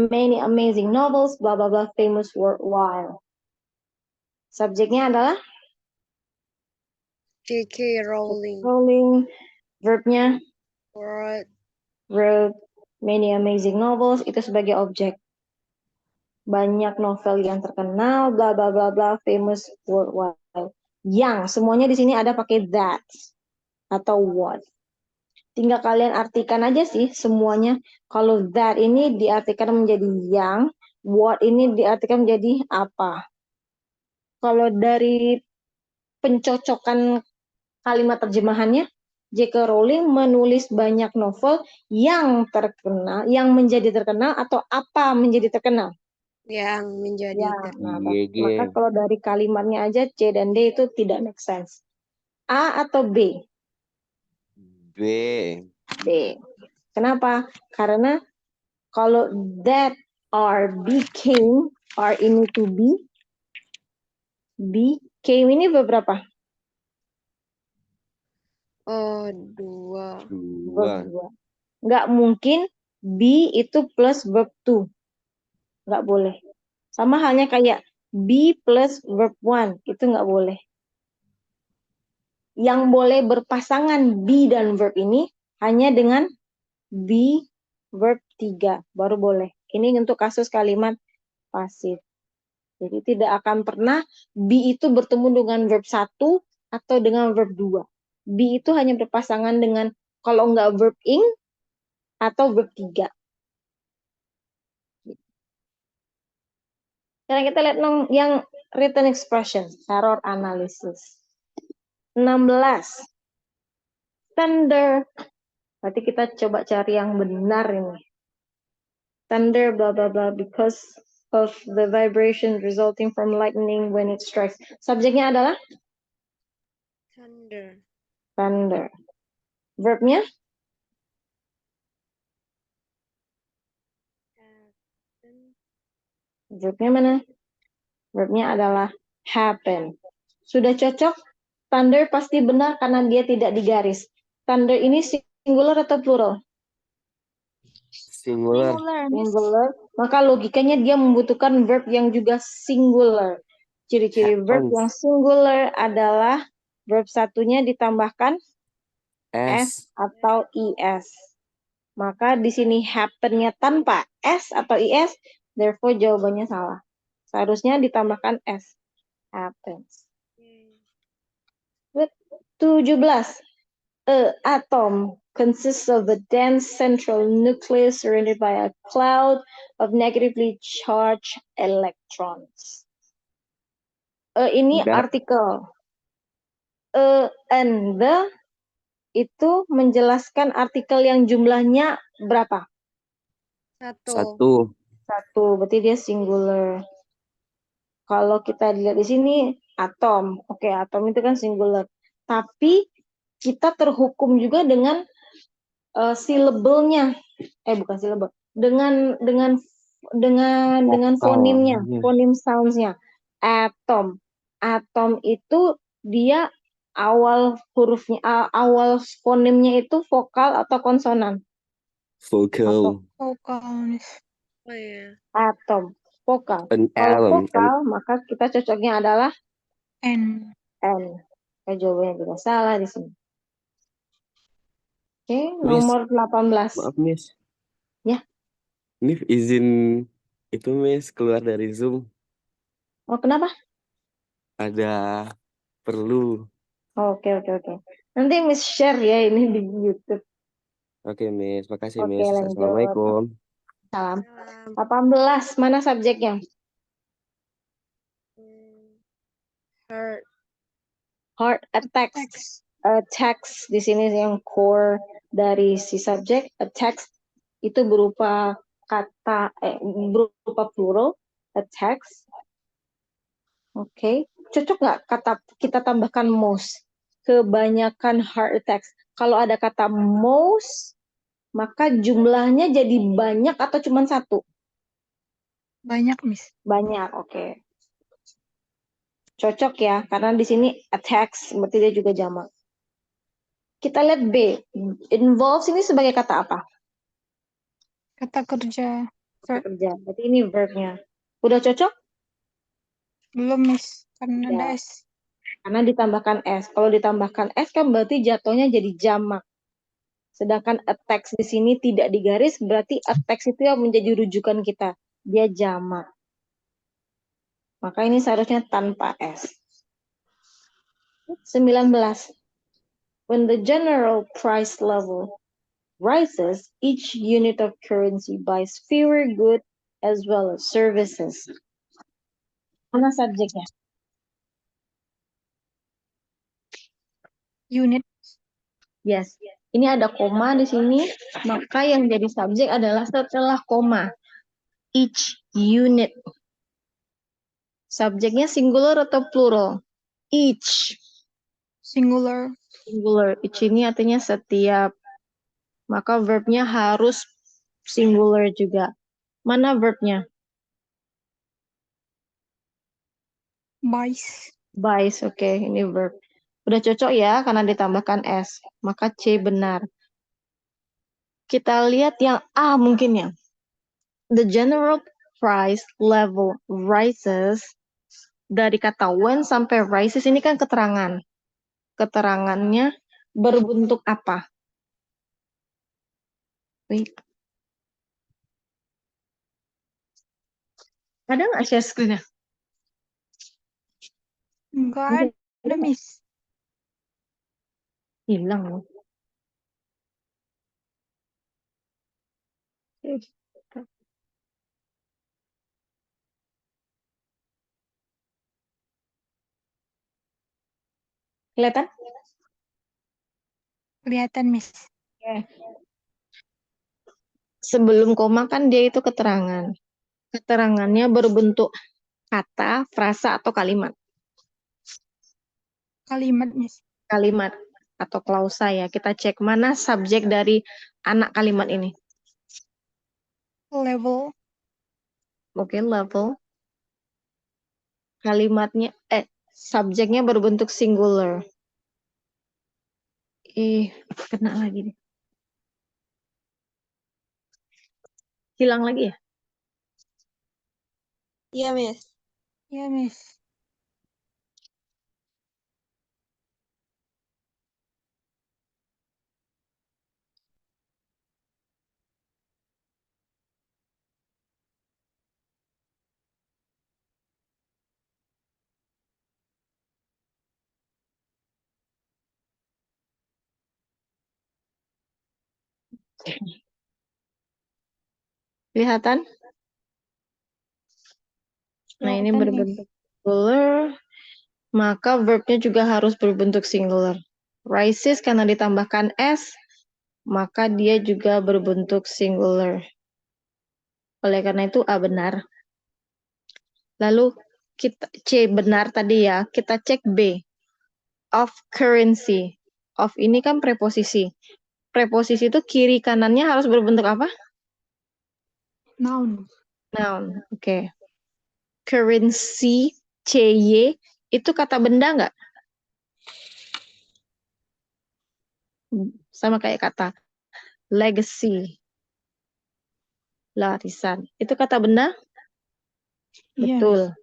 many amazing novels, blah blah blah, famous worldwide. Subjeknya adalah J.K. Rowling. Rowling. Verbnya wrote many amazing novels, itu sebagai objek. Banyak novel yang terkenal, bla bla bla bla, famous worldwide. Yang semuanya di sini ada pakai that atau what. Tinggal kalian artikan aja sih semuanya. Kalau that ini diartikan menjadi yang, what ini diartikan menjadi apa. Kalau dari pencocokan kalimat terjemahannya, J.K. Rowling menulis banyak novel yang terkenal, yang menjadi terkenal atau apa menjadi terkenal. yang menjadi Ya, nah, GG. maka kalau dari kalimatnya aja C dan D itu tidak make sense. A atau B? B. B. Kenapa? Karena kalau that are became, are ini to be, became ini beberapa? Oh, dua. Verb 2. Nggak mungkin be itu plus verb to. Nggak boleh. Sama halnya kayak be plus verb 1. Itu nggak boleh. Yang boleh berpasangan be dan verb ini hanya dengan be verb 3. Baru boleh. Ini untuk kasus kalimat pasif. Jadi tidak akan pernah be itu bertemu dengan verb 1 atau dengan verb 2. Be itu hanya berpasangan dengan kalau nggak verb ing atau verb 3. Sekarang kita lihat yang written expression, error analysis. 16. Thunder. Berarti kita coba cari yang benar ini. Thunder blah blah blah because of the vibration resulting from lightning when it strikes. Subjeknya adalah thunder. Verbnya Verbnya mana? Verbnya adalah happen. Sudah cocok? Thunder pasti benar karena dia tidak digaris. Thunder ini singular atau plural? Singular. Miss. Singular. maka logikanya dia membutuhkan verb yang juga singular. Ciri-ciri verb yang Happens. singular adalah verb satunya ditambahkan S S. atau IS. Maka di sini happen-nya tanpa S atau IS, therefore jawabannya salah. Seharusnya ditambahkan S. Happens. 17. A atom consists of a dense central nucleus surrounded by a cloud of negatively charged electrons. Ini Enggak. artikel. And the itu menjelaskan artikel yang jumlahnya berapa? Satu. Satu, berarti dia singular. Kalau kita lihat di sini atom, oke, atom itu kan singular. Tapi kita terhukum juga dengan syllable-nya, bukan syllable, dengan fonimnya, Vokalnya. fonim sounds-nya. Atom, atom itu dia awal hurufnya, awal fonimnya itu vokal atau konsonan? Vocal. Vokal, Miss. Oh iya. Atom, vokal. An Kalau atom. vokal, maka kita cocoknya adalah N. N. Jawabannya juga salah di sini. Oke, Miss, nomor 18. maaf Miss. Ya. Ini izin itu Miss keluar dari Zoom. Oh, kenapa? Ada perlu. Oke. Nanti Miss share ya ini di YouTube. Oke Miss, makasih Oke, Miss. lanjut. Assalamualaikum. Salam. Salam. 18, mana subjeknya? Heart. Heart text. Text di sini yang core dari si subjek. A text itu berupa kata, berupa plural. A text. Oke. Cocok nggak kata kita tambahkan most? Kebanyakan heart text. Kalau ada kata most, maka jumlahnya jadi banyak atau cuma satu? Banyak, Miss. Banyak, oke. Cocok ya, karena di sini attacks, berarti dia juga jamak. Kita lihat B. Involves ini sebagai kata apa? Kata kerja. Verb. Kerja. Berarti ini verbnya. Udah cocok? Belum, Miss. Karena ada Ya. S. Karena ditambahkan S. Kalau ditambahkan S kan berarti jatuhnya jadi jamak. Sedangkan attacks di sini tidak digaris, berarti attacks itu yang menjadi rujukan kita. Dia jamak. Maka ini seharusnya tanpa S. 19. When the general price level rises, each unit of currency buys fewer goods as well as services. Mana subjeknya? Unit. Yes. Ini ada koma di sini, maka yang jadi subjek adalah setelah koma. Each unit. Subjeknya singular atau plural? Each. Singular. Singular. Each ini artinya setiap. Maka verbnya harus singular juga. Mana verbnya? Buys. Buys, oke. Ini verb. Udah cocok ya, karena ditambahkan S. Maka C benar. Kita lihat yang A mungkin ya. The general price level rises. Dari kata when sampai rises ini kan keterangan. Keterangannya berbentuk apa? Wait. Ada nggak share screen-nya? Enggak ada, Miss. Hilang. Kelihatan? Kelihatan, Miss. Sebelum koma kan dia itu keterangan. Keterangannya berbentuk kata, frasa, atau kalimat. Kalimat, Miss. Kalimat atau klausa ya. Kita cek mana subjek dari anak kalimat ini. Level. Oke, level. Kalimatnya, subjeknya berbentuk singular. Kena lagi nih. Hilang lagi ya? Iya, Miss. Iya, Miss. Kelihatan? Nah, ini Kelihatan, Miss. berbentuk singular, maka verbnya juga harus berbentuk singular. Rises karena ditambahkan S, maka dia juga berbentuk singular. Oleh karena itu A benar. Lalu kita C benar tadi ya, kita cek B. Of currency. Of ini kan preposisi. Preposisi itu kiri kanannya harus berbentuk apa? Noun. Noun. Oke. Currency, CY, itu kata benda nggak? Sama kayak kata legacy, larisan. Itu kata benda? Iya, Betul. Miss.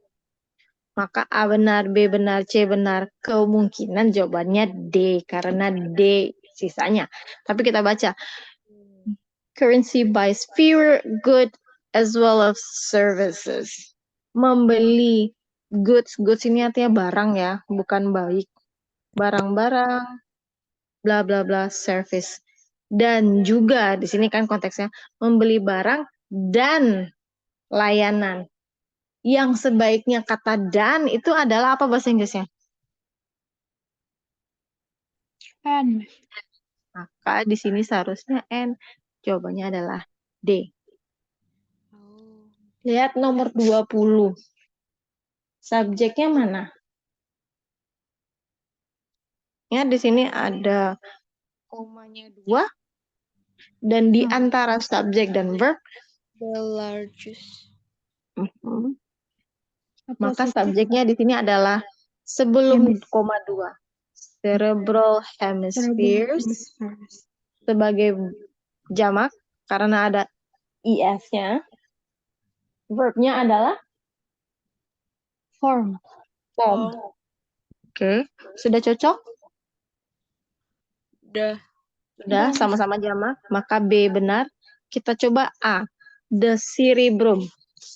Maka A benar, B benar, C benar. Kemungkinan jawabannya D, karena D sisanya. Tapi kita baca. Currency buys fewer good as well as services. Membeli goods. Goods ini artinya barang ya, bukan baik. Barang-barang, bla bla bla, service. Dan juga di sini kan konteksnya membeli barang dan layanan. Yang sebaiknya kata dan itu adalah apa bahasa Inggrisnya? And. Maka di sini seharusnya N. Jawabannya adalah D. Oh. Lihat nomor 20. Subjeknya mana? Ya, di sini ada komanya 2 dan di antara subjek dan verb The largest. maka Positif. subjeknya di sini adalah sebelum Hemis. koma 2. Cerebral hemispheres sebagai jamak karena ada IS-nya. Verbnya adalah Form. form. Oke, sudah cocok? Udah. Sudah, sama-sama jamak. Maka B benar. Kita coba A. The cerebrum.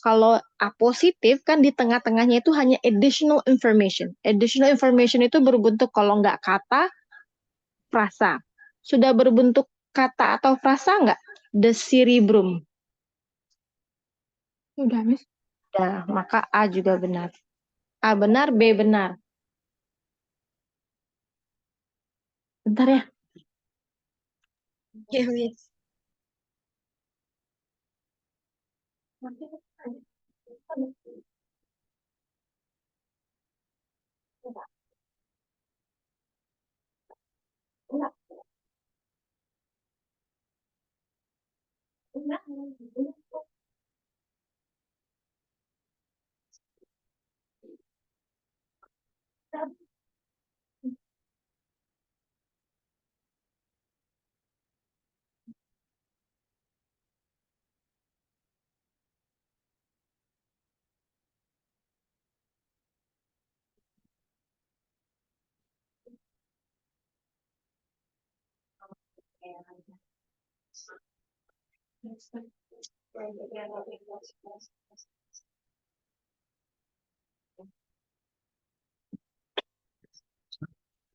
Kalau A positif kan di tengah-tengahnya itu hanya additional information. Additional information itu berbentuk kalau nggak kata, frasa. Sudah berbentuk kata atau frasa nggak? The cerebrum. Udah, Miss. Ya, maka A juga benar. A benar, B benar. Bentar ya. Iya, Miss.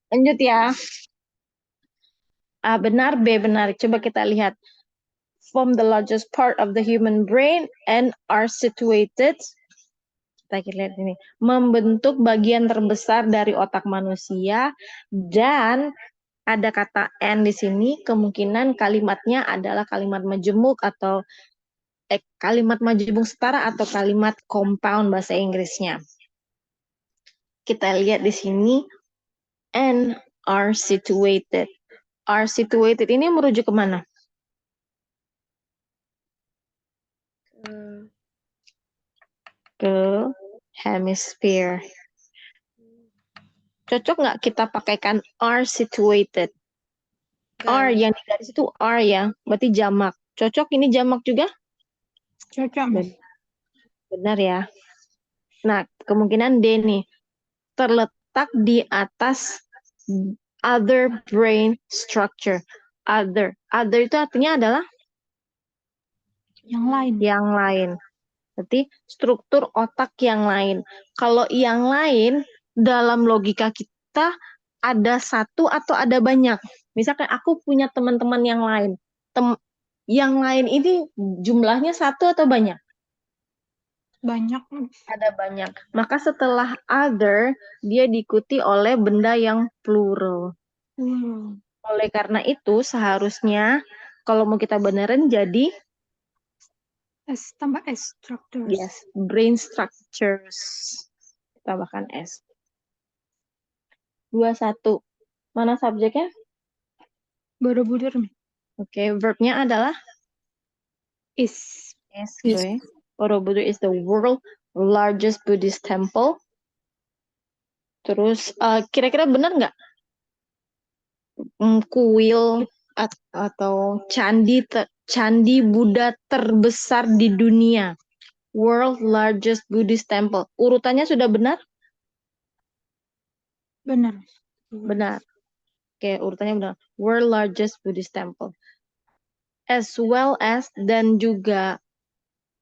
Lanjut ya. A benar, B benar. Coba kita lihat. Form the largest part of the human brain and are situated. Kita lihat ini. Membentuk bagian terbesar dari otak manusia dan ada kata and di sini. Kemungkinan kalimatnya adalah kalimat majemuk atau kalimat majemuk setara atau kalimat compound bahasa Inggrisnya. Kita lihat di sini. And are situated. Are situated ini merujuk kemana? Ke hemisphere. Cocok nggak kita pakaikan are situated? Are yang di garis itu are ya, berarti jamak. Cocok ini jamak juga? Cocok, Miss. Benar ya. Nah, kemungkinan D nih. Terletak di atas other brain structure. Other. Other itu artinya adalah Yang lain. yang lain. Berarti struktur otak yang lain. Kalau yang lain, dalam logika kita ada satu atau ada banyak. Misalkan aku punya teman-teman yang lain. Yang lain ini jumlahnya satu atau banyak? Banyak. Ada banyak. Maka setelah other, dia diikuti oleh benda yang plural. Oleh karena itu, seharusnya kalau mau kita benerin jadi S tambah S structures. yes, brain structures. Tambahkan S. 21. Mana subjeknya? Borobudur. Oke, verbnya adalah Is. is. Okay. Borobudur is the world largest Buddhist temple. Terus kira-kira benar nggak? Kuil atau candi Buddha terbesar di dunia. World largest Buddhist temple. Urutannya sudah benar? Benar. Benar. Oke, urutannya benar. World largest Buddhist temple. As well as dan juga.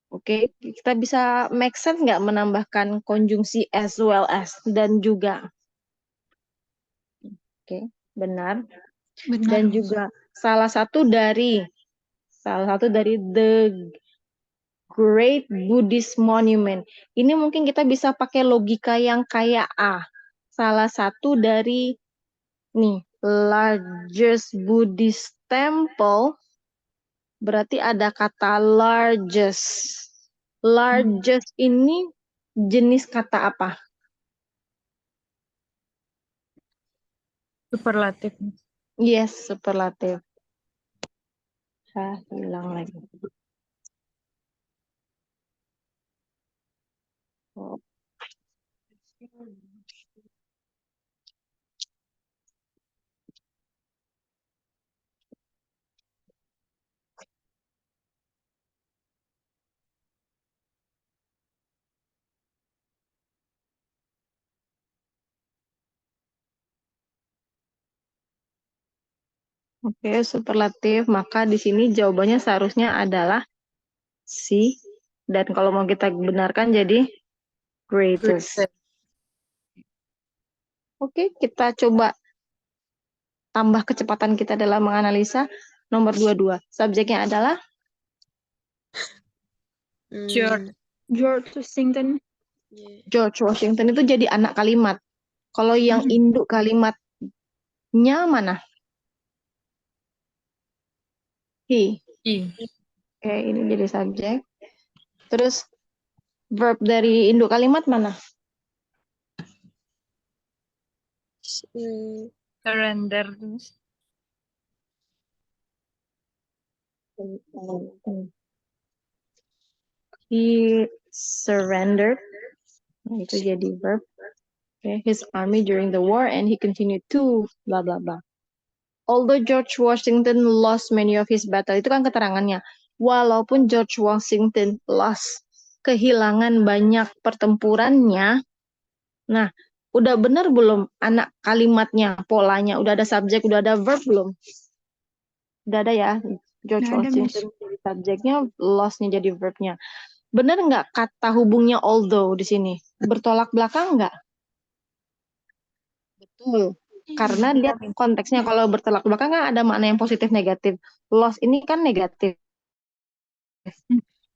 Oke, kita bisa make sense nggak menambahkan konjungsi as well as dan juga. Oke, benar. Benar. Dan juga salah satu dari the Great Buddhist Monument. Ini mungkin kita bisa pakai logika yang kayak salah satu dari nih largest Buddhist temple berarti ada kata largest. Largest ini jenis kata apa? Superlatif. Yes, superlatif. Hilang lagi. Oh. Oke, superlatif. Maka di sini jawabannya seharusnya adalah C. Dan kalau mau kita benarkan jadi greatest. Oke, kita coba tambah kecepatan kita dalam menganalisa. Nomor 22. Subjeknya adalah George. George Washington. George Washington itu jadi anak kalimat. Kalau yang induk kalimatnya mana? He. Oke, ini jadi subjek. Terus verb dari induk kalimat mana? Surrender. He surrendered. Nah, itu jadi verb. Okay, his army during the war and he continued to blah blah blah. Although George Washington lost many of his battle, itu kan keterangannya. Walaupun George Washington lost, kehilangan banyak pertempurannya. Nah, udah benar belum anak kalimatnya, polanya? Udah ada subjek, udah ada verb belum? Udah ada ya. George Udah ada, Washington jadi subjeknya, lost-nya jadi verbnya. Benar nggak kata hubungnya although di sini? Bertolak belakang nggak? Betul. Karena lihat konteksnya, kalau bertolak belakang kan ada makna yang positif negatif. Loss ini kan negatif.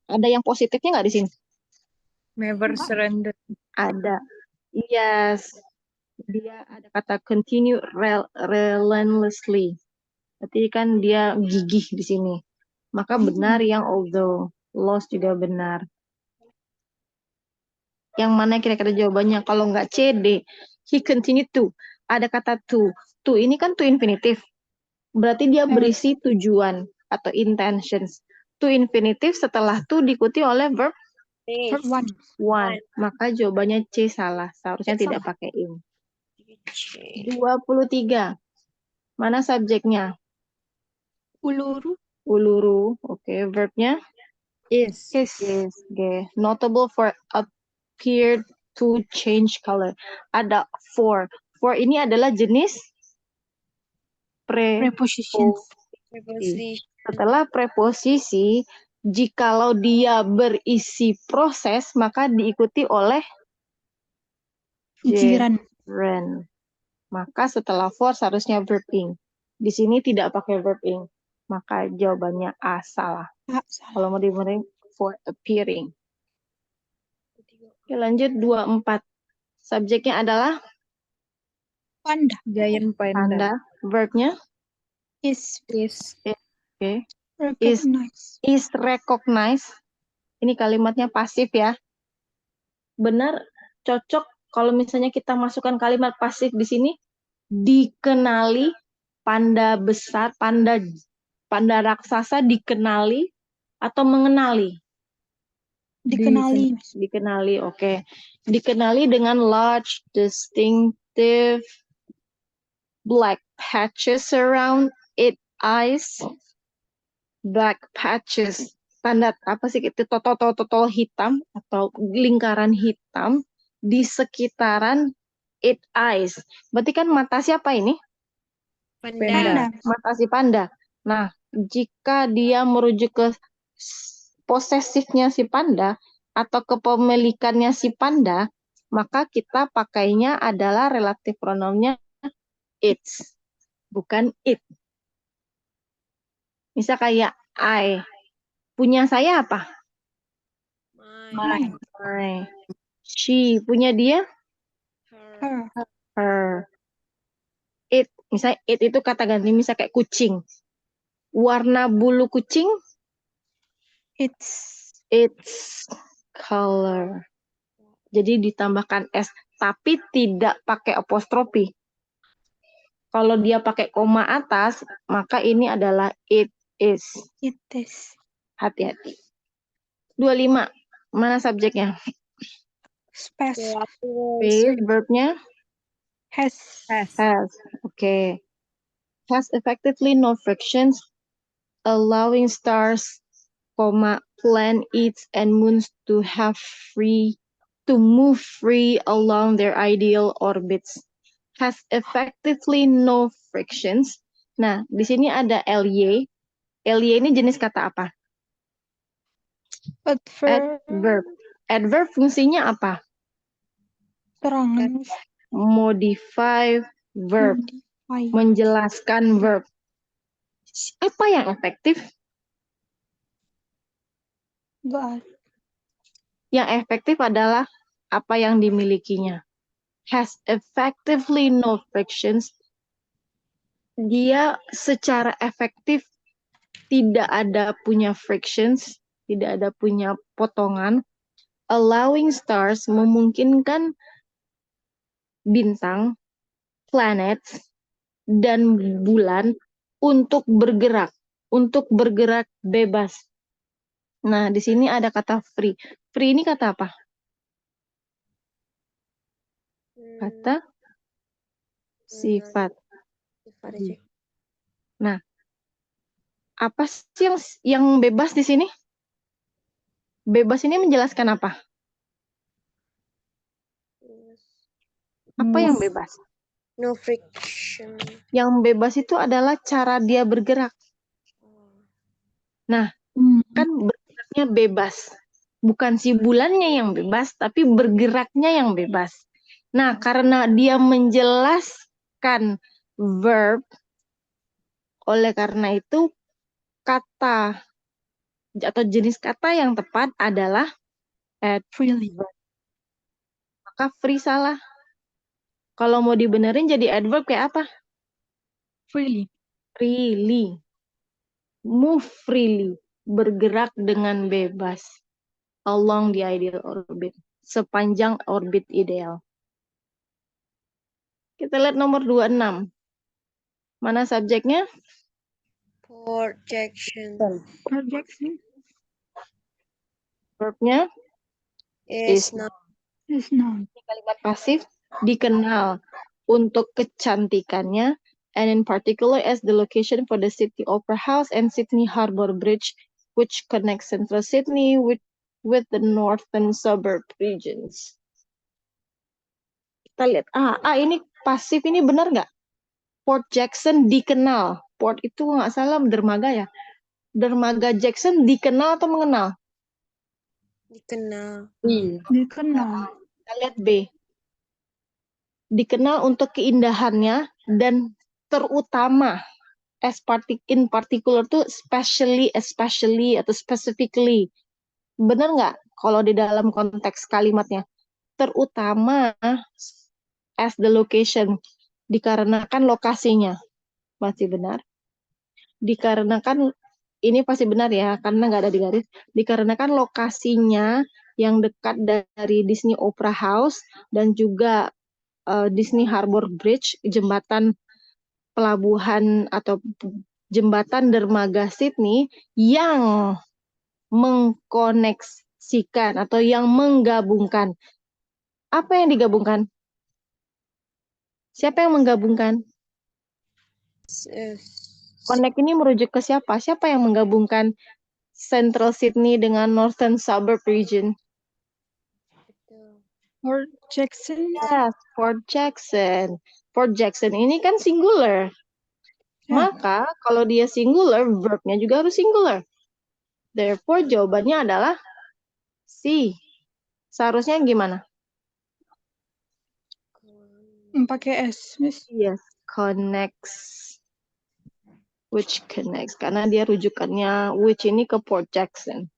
Ada yang positifnya nggak di sini? Never surrender. Ada. Yes. Dia ada kata continue relentlessly. Berarti kan dia gigih di sini. Maka benar yang although. Loss juga benar. Yang mana kira-kira jawabannya? Kalau nggak C, D. He continued to. Ada kata to. To ini kan to infinitive. Berarti dia berisi tujuan atau intentions. To infinitive setelah to diikuti oleh verb one. Maka jawabannya C salah. Seharusnya tidak pakai in. 23. Mana subjeknya? Uluru. Uluru. Oke, verbnya? Is. Yes. Okay. Notable for appeared to change color. Ada for. For ini adalah jenis Prepositions. Preposition. Setelah preposisi, jikalau dia berisi proses, maka diikuti oleh Jiran. gerund. Maka setelah for seharusnya verb ing. Di sini tidak pakai verb ing. Maka jawabannya A, salah. Ah, salah. Kalau mau dibenerin for appearing. Oke, lanjut 24. Subjeknya adalah Panda. Giant panda. panda. Verbnya Is Is oke. recognized. Is recognized. Ini kalimatnya pasif ya. Benar, cocok kalau misalnya kita masukkan kalimat pasif di sini. Dikenali, panda besar, panda raksasa dikenali atau mengenali. Dikenali. Dikenali, oke. Dikenali dengan large, distinctive black patches around its eyes. Black patches. Tanda apa sih itu? Totol hitam atau lingkaran hitam di sekitaran its eyes. Berarti kan mata siapa ini? Panda. Panda. Mata si panda. Nah, jika dia merujuk ke posesifnya si panda atau kepemilikannya si panda, maka kita pakainya adalah relative pronounnya its, bukan it. Misal kayak I. Punya saya apa? Mine. My. She. Punya dia? Her. Her. Her. It. Misalnya it itu kata ganti. Misal kayak kucing. Warna bulu kucing? Its color. Jadi ditambahkan S. Tapi tidak pakai apostrofi. Kalau dia pakai koma atas, maka ini adalah it is. It is. Hati-hati. 25. Mana subjeknya? Space. Space. Verbnya? Has. Has. Oke. Has effectively no frictions, allowing stars, planets, and moons to move free along their ideal orbits. Has effectively no frictions. Nah, di sini ada ly. Ly ini jenis kata apa? Adverb. Adverb fungsinya apa? Terangan. Modify verb. Menjelaskan verb. Apa yang efektif? Gak. Yang efektif adalah apa yang dimilikinya. Has effectively no frictions. Dia secara efektif tidak ada punya frictions, tidak ada punya potongan. Allowing stars memungkinkan bintang, planets, dan bulan untuk bergerak bebas. Nah, di sini ada kata free. Free ini kata apa? Kata sifat. Nah, apa sih yang bebas di sini? Bebas ini menjelaskan apa? Apa yang bebas? No friction. Yang bebas itu adalah cara dia bergerak. Nah, kan bergeraknya bebas. Bukan si bulannya yang bebas, tapi bergeraknya yang bebas. Nah, karena dia menjelaskan verb, oleh karena itu kata atau jenis kata yang tepat adalah Freely. Maka free salah. Kalau mau dibenerin jadi adverb kayak apa? Freely. Freely. Move freely. Bergerak dengan bebas. Along the ideal orbit. Sepanjang orbit ideal. Kita lihat nomor 26. Mana subjeknya? Projection. Projection. Verbnya? Is not. Is known. Kalimat pasif. Dikenal untuk kecantikannya. And in particular as the location for the Sydney Opera House and Sydney Harbour Bridge, which connects central Sydney with with the northern suburb regions. Kita lihat, ini pasif, ini benar nggak? Port Jackson dikenal. Port itu nggak salah dermaga ya. Dermaga Jackson dikenal atau mengenal? Dikenal. Iya. Dikenal. Kita lihat B. Dikenal untuk keindahannya dan terutama in particular tuh especially atau specifically. Benar nggak kalau di dalam konteks kalimatnya? Terutama as the location, dikarenakan lokasinya. Masih benar. Dikarenakan, ini pasti benar ya, karena nggak ada di garis. Dikarenakan lokasinya yang dekat dari Disney Opera House dan juga Disney Harbor Bridge, jembatan pelabuhan atau jembatan dermaga Sydney yang mengkoneksikan atau yang menggabungkan. Apa yang digabungkan? Siapa yang menggabungkan? Connect ini merujuk ke siapa? Siapa yang menggabungkan Central Sydney dengan Northern Suburb Region? Port Jackson. Yes, Port Jackson. Port Jackson ini kan singular. Maka kalau dia singular, verb-nya juga harus singular. Therefore, jawabannya adalah C. Seharusnya gimana? Pakai S, Miss. Yes, connects. Which connects. Karena dia rujukannya which ini ke Port Jackson.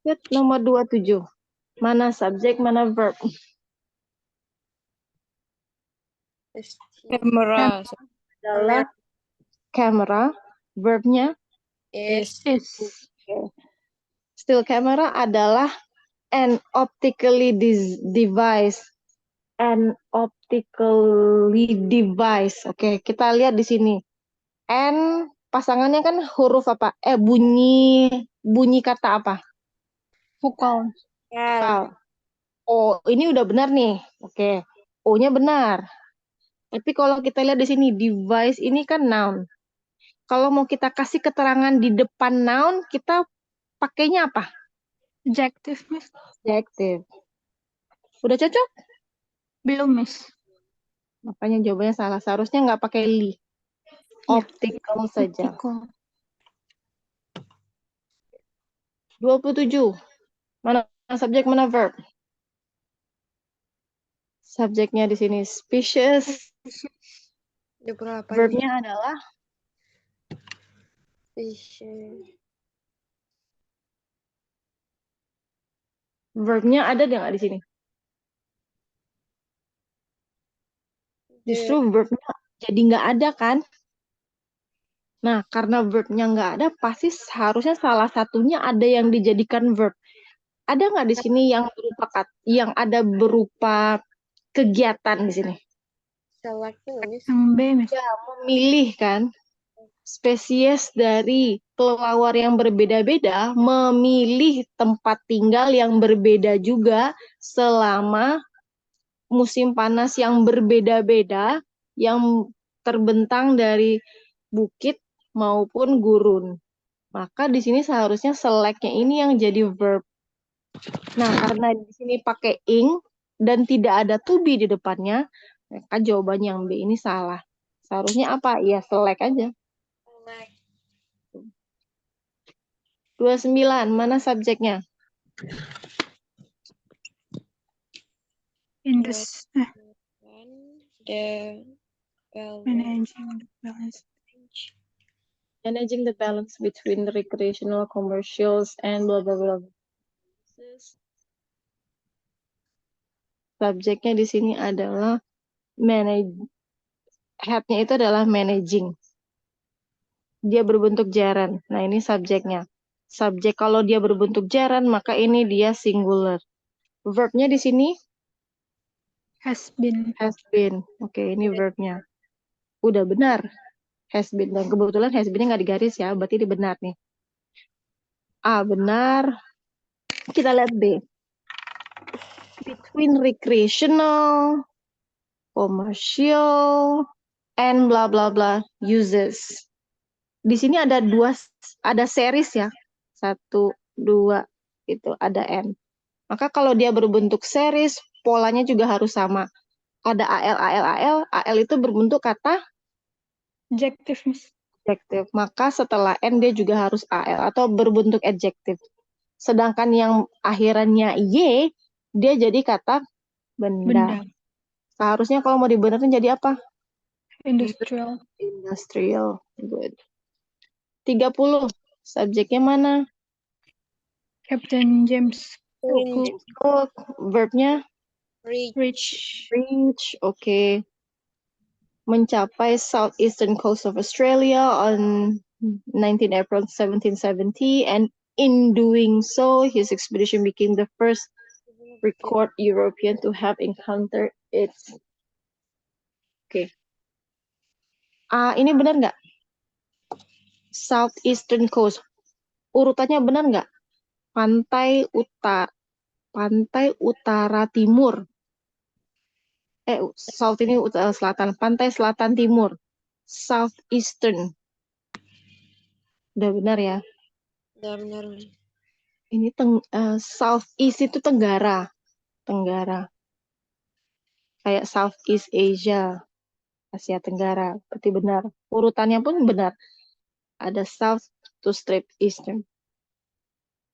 Lihat nomor 27. Mana subjek, mana verb? Camera. Adalah camera. Verbnya Is. Still camera adalah an optically device. An optically device. Oke, kita lihat di sini. N pasangannya kan huruf apa? Bunyi kata apa? Vokal. O, ini udah benar nih. Oke. O-nya benar. Tapi kalau kita lihat di sini, device ini kan noun. Kalau mau kita kasih keterangan di depan noun, kita pakainya apa? Adjective, Miss. Adjective. Udah cocok? Belum, Miss. Makanya jawabannya salah. Seharusnya nggak pakai li. Optical saja. Optical. 27. Mana subjek, mana verb? Subjeknya di sini species. Verbnya adalah verbnya ada nggak di sini? Justru verbnya jadi nggak ada kan? Nah, karena verbnya nggak ada, pasti harusnya salah satunya ada yang dijadikan verb. Ada nggak di sini yang ada berupa kegiatan di sini? Yang B, Miss. Ya, memilih kan? Spesies dari kelelawar yang berbeda-beda memilih tempat tinggal yang berbeda juga selama musim panas yang berbeda-beda yang terbentang dari bukit maupun gurun. Maka di sini seharusnya select-nya ini yang jadi verb. Nah, karena di sini pakai ing dan tidak ada to be di depannya, maka jawabannya yang B ini salah. Seharusnya apa? Ya, select aja. 29, mana subjeknya? In this, Managing the balance between the recreational, commercials, and blah blah blah. Subjeknya di sini adalah head-nya itu adalah managing. Dia berbentuk gerund. Nah, ini subjeknya. Subjek kalau dia berbentuk gerund, maka ini dia singular. Verbnya di sini has been. Has been. Oke, ini verbnya. Udah benar. Has been. Dan kebetulan has been-nya nggak digaris ya, berarti ini benar nih. A, benar. Kita lihat B. Between recreational, commercial, and blah blah blah uses. Di sini ada series ya. 1, 2, itu ada N. Maka kalau dia berbentuk series, polanya juga harus sama. Ada AL, AL, AL. AL itu berbentuk kata Adjective, Miss. adjektif. Maka setelah N dia juga harus AL atau berbentuk adjektif. Sedangkan yang akhirannya Y, dia jadi kata benda. Benda. Seharusnya kalau mau dibenerin jadi apa? Industrial. Industrial. Good. 30. Subjeknya mana? Captain James Cook. James Cook. Verbnya Rich. Rich. reach. Oke. Mencapai southeastern coast of Australia on 19 April 1770, and in doing so, his expedition became the first record European to have encountered it. Oke. Ini benar nggak? Southeastern coast. Urutannya benar nggak? Pantai utara timur. South ini utara selatan. Pantai selatan timur. Southeastern. Udah benar ya? Benar-benar. Ini Southeast itu Tenggara. Tenggara. Kayak Southeast Asia. Asia Tenggara. Berarti benar. Urutannya pun benar. Ada South to straight Eastern.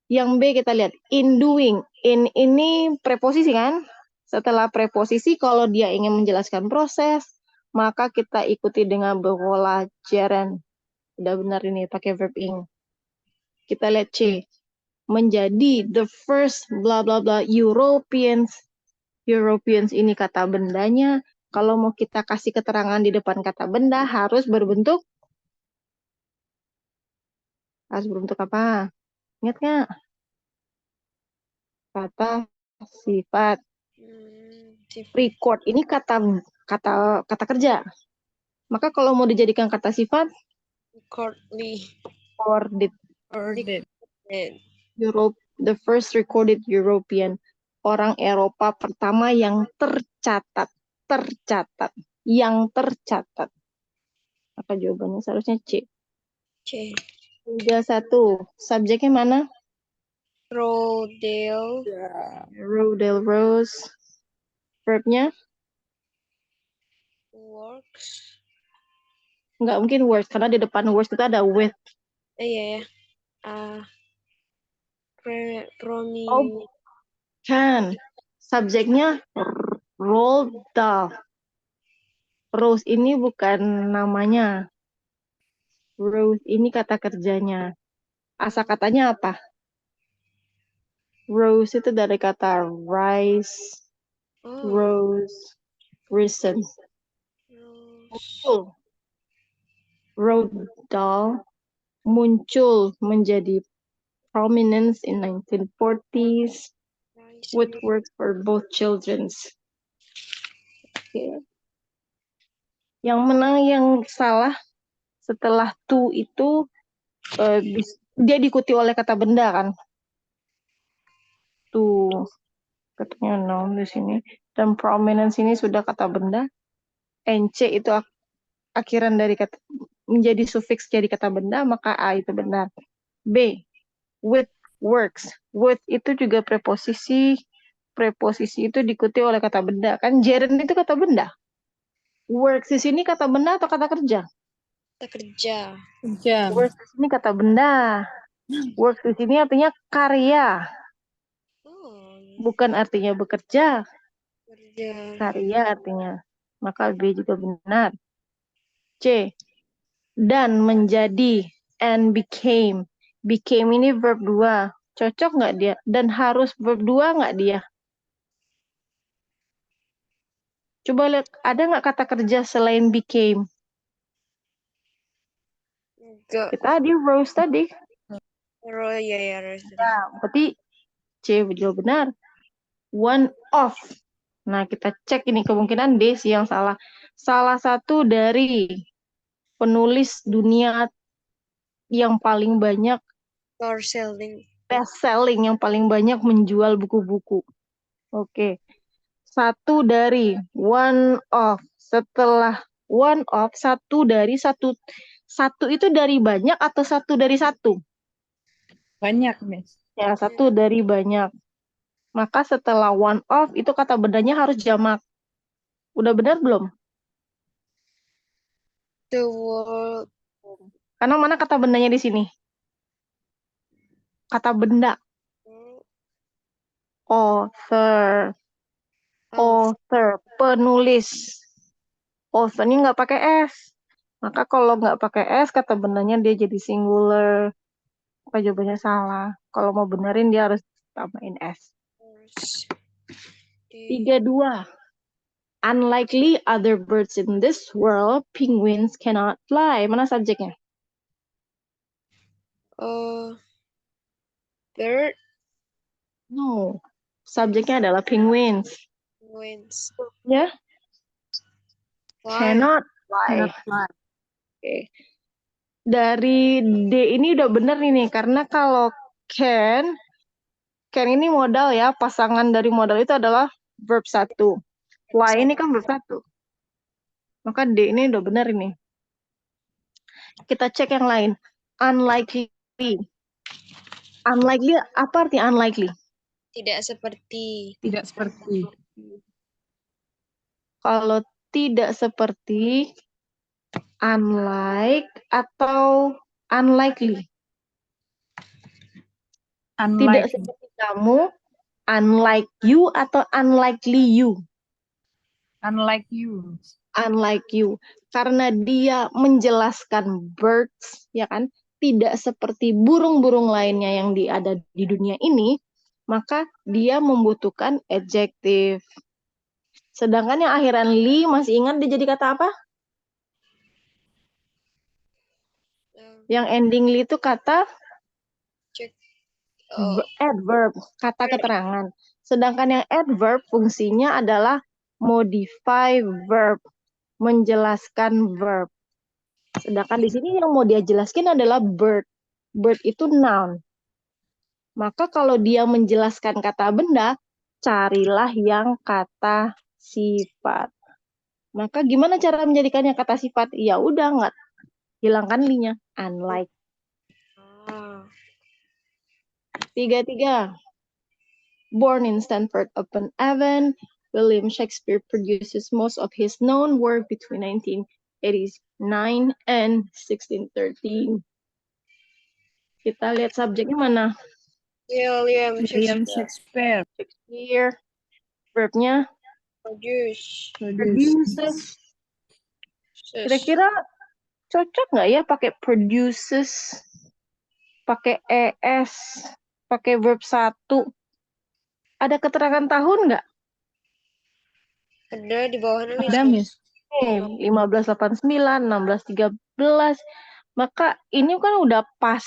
Yang B kita lihat. In doing. In ini preposisi kan? Setelah preposisi, kalau dia ingin menjelaskan proses, maka kita ikuti dengan berpola gerund. Udah benar ini pakai verb ing. Kita lihat C. Menjadi the first bla bla bla Europeans. Europeans ini kata bendanya. Kalau mau kita kasih keterangan di depan kata benda harus berbentuk apa? Ingat nggak? Kata sifat. Sifat. Record ini kata kerja. Maka kalau mau dijadikan kata sifat, Recordly. Ordered. Europe, the first recorded European, orang Eropa pertama yang tercatat, Maka jawabannya seharusnya C. C. 31. Subjeknya mana? Rodale. Rodale Rose. Verbnya? Works. Nggak mungkin works, karena di depan works itu ada with. Iya ya. Promi. Oh, kan. Subjeknya Roald. Rose ini bukan namanya. Rose ini kata kerjanya. Asa katanya apa? Rose itu dari kata rice, rose, risen. Roald Dahl muncul menjadi prominence in 1940s with works for both children's. Okay. Yang menang yang salah setelah to itu dia diikuti oleh kata benda kan? To katanya noun di sini, dan prominence ini sudah kata benda. NC itu akhiran dari kata menjadi sufiks jadi kata benda, maka A itu benar. B, with works. With itu juga preposisi. Preposisi itu diikuti oleh kata benda. Kan gerund itu kata benda. Works di sini kata benda atau kata kerja? Kata kerja. Works di sini kata benda. Works di sini artinya karya. Bukan artinya bekerja. Karya artinya. Maka B juga benar. C. Dan menjadi. And became. Became ini verb 2. Cocok nggak dia? Dan harus verb 2 nggak dia? Coba lihat, ada nggak kata kerja selain became? Enggak. Kita di rose tadi. Ya, rose tadi. Nah, berarti C juga benar. One of. Nah, kita cek ini kemungkinan D sih yang salah. Salah satu dari penulis dunia yang paling banyak best selling, yang paling banyak menjual buku-buku. Oke. Satu dari, one of. Setelah one of, satu dari satu. Satu itu dari banyak atau satu dari satu? Banyak, Miss. Ya, satu dari banyak. Maka setelah one of itu kata bendanya harus jamak. Udah benar belum? The world. Karena mana kata bendanya di sini? Kata benda. Author. Oh, Author. Penulis. Author ini nggak pakai S. Maka kalau nggak pakai S, kata bendanya dia jadi singular. Apa jawabannya salah? Kalau mau benerin dia harus tambahin S. course. 32. Unlikely other birds in this world, penguins cannot fly. Mana subjeknya? Bird No. Subjeknya adalah penguins. wins. Ya, Fly. cannot fly. Cannot fly. Oke. Dari D ini udah bener nih, karena kalau can ini modal ya, pasangan dari modal itu adalah verb 1. Fly ini kan verb 1. Maka D ini udah bener ini. Kita cek yang lain. Unlikely. Unlikely, apa arti unlikely? Tidak seperti. Tidak seperti. Kalau tidak seperti, unlike atau unlikely. Tidak Unlike. seperti kamu, unlike you atau unlikely you. Unlike you. Unlike you. Karena dia menjelaskan birds, ya kan, tidak seperti burung-burung lainnya yang ada di dunia ini, maka dia membutuhkan adjective. Sedangkan yang akhiran li, masih ingat dia jadi kata apa? Yang ending li itu kata adverb, kata keterangan. Sedangkan yang adverb fungsinya adalah modify verb, menjelaskan verb. Sedangkan di sini yang mau dia jelaskan adalah bird. Bird itu noun. Maka kalau dia menjelaskan kata benda, carilah yang kata sifat. Maka gimana cara menjadikannya kata sifat? Ya udah, nggak hilangkan li-nya. Unlike. 33. Born in Stanford-upon-Avon, William Shakespeare produces most of his known work between 1989 and 1613. Kita lihat subjeknya mana? William William Shakespeare. Shakespeare. Here, verbnya Produce. produces. Kira-kira cocok nggak ya pakai produces, pakai es, pakai verb 1? Ada keterangan tahun nggak? Ada di bawahnya Miss. Ada, Miss. 1589, 1613. Maka ini kan udah pas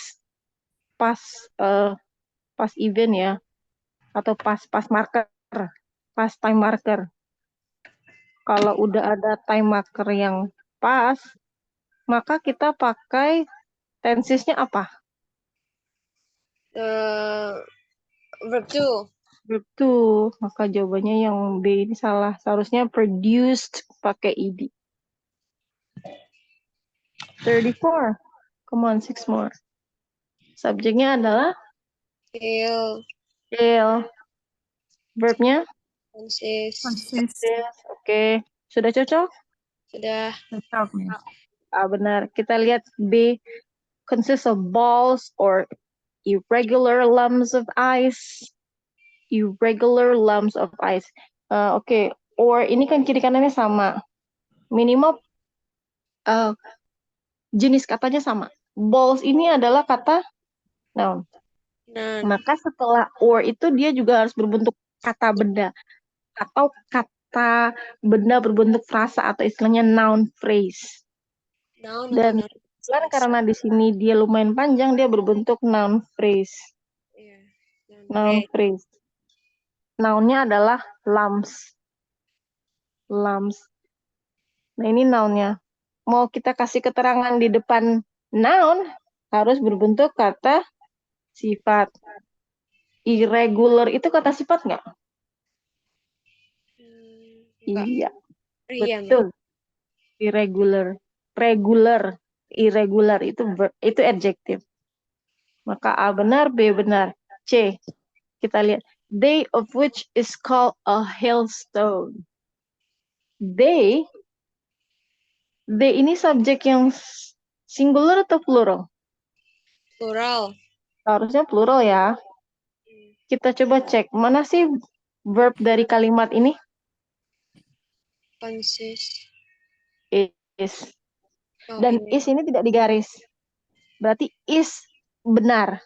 event ya, atau pas marker, pas time marker. Kalau udah ada time marker yang pas, maka kita pakai tensesnya apa? Verb to. Verb to. Maka jawabannya yang B ini salah. Seharusnya produced pakai ed. 34. Come on, 6 more. Subjeknya adalah Kill. Verbnya Consist. Oke. Sudah cocok? Sudah. Cocok, Miss. Benar. Kita lihat B. Consists of balls or irregular lumps of ice. Irregular lumps of ice. Oke. Or ini kan kiri kanannya sama. Minimal jenis katanya sama. Balls ini adalah kata noun. Maka setelah or itu dia juga harus berbentuk kata benda. Atau kata benda berbentuk frasa atau istilahnya noun phrase. Dan karena di sini dia lumayan panjang, dia berbentuk noun phrase. Noun phrase. Nounnya adalah lumps. Lumps. Nah ini nounnya. Mau kita kasih keterangan di depan noun, harus berbentuk kata sifat. Irregular itu kata sifat nggak? Iya. Betul. Irregular. Regular. Irregular itu adjektif. Maka A benar, B benar. C. Kita lihat. They of which is called a hailstone. They ini subjek yang singular atau plural? Plural. Harusnya plural ya. Kita coba cek. Mana sih verb dari kalimat ini? Consist. Is. Oh, Dan ini. is ini tidak digaris. Berarti is benar.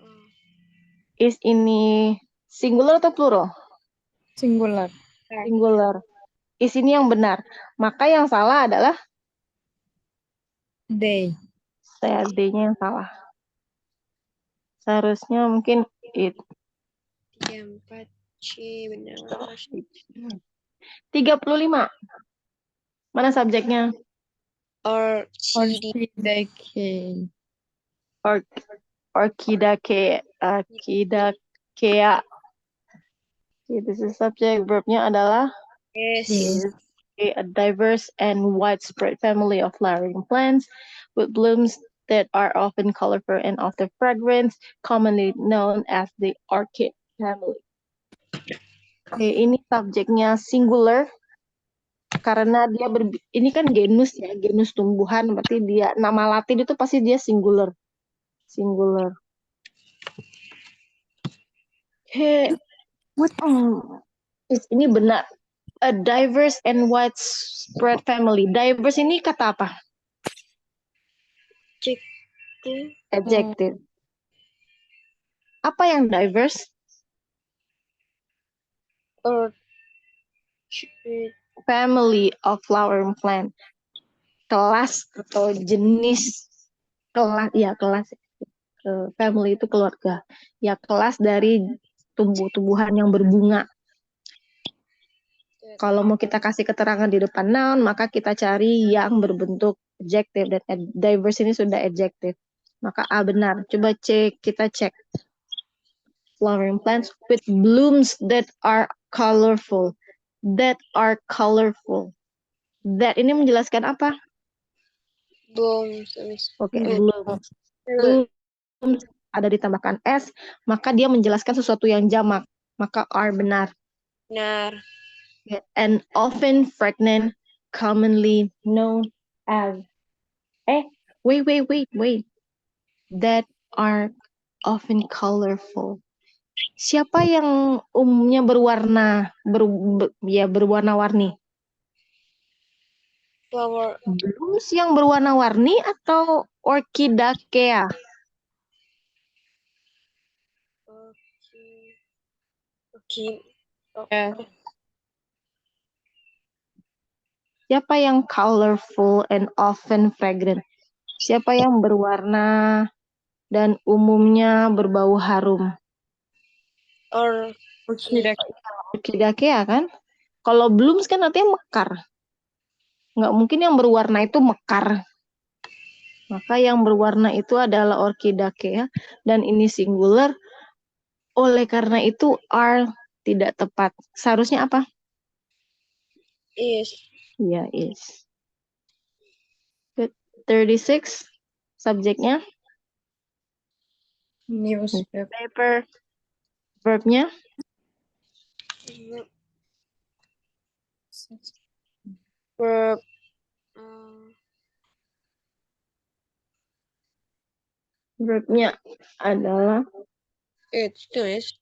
Oh. Is ini singular atau plural? Singular. Singular. Is ini yang benar. Maka yang salah adalah They. saya D-nya yang salah. Seharusnya mungkin it. 34 C benar. 35. Mana subjeknya? Orchid. Orchidake. Orchidakea. Orchidakea. Okay, this is subject. Verbnya adalah Yes. a diverse and widespread family of flowering plants with blooms that are often colorful and often fragrant, commonly known as the orchid family. Oke, ini subjeknya singular karena dia ini kan genus ya, genus tumbuhan, berarti dia nama Latin itu pasti dia singular. Singular. Oke. Ini benar. A diverse and widespread family. Diverse ini kata apa? Adjective. Apa yang diverse? Orchid. Family of flowering plant. Kelas atau jenis kelas, ya kelas. Family itu keluarga. Ya kelas dari tumbuh-tumbuhan yang berbunga. Kalau mau kita kasih keterangan di depan noun, maka kita cari yang berbentuk adjective, dan diverse ini sudah adjective. Maka A benar. Coba kita cek. Flowering plants with blooms that are colorful. That are colorful. That ini menjelaskan apa? Blooms. Oke, blooms. Blooms ada ditambahkan S, maka dia menjelaskan sesuatu yang jamak. Maka R benar. Benar. And often pregnant, commonly known as wait. That are often colorful. Siapa yang umumnya berwarna-warni? Flower. Blooms yang berwarna-warni atau orchidakea? Orchid. Siapa yang colorful and often fragrant? Siapa yang berwarna dan umumnya berbau harum? Orchidakea kan? Kalau blooms kan artinya mekar. Nggak mungkin yang berwarna itu mekar. Maka yang berwarna itu adalah orchidakea dan ini singular. Oleh karena itu are tidak tepat. Seharusnya apa? Is. Ya, is. Good. 36 subjeknya newspaper. Verbnya Verb. verbnya adalah It's tulis.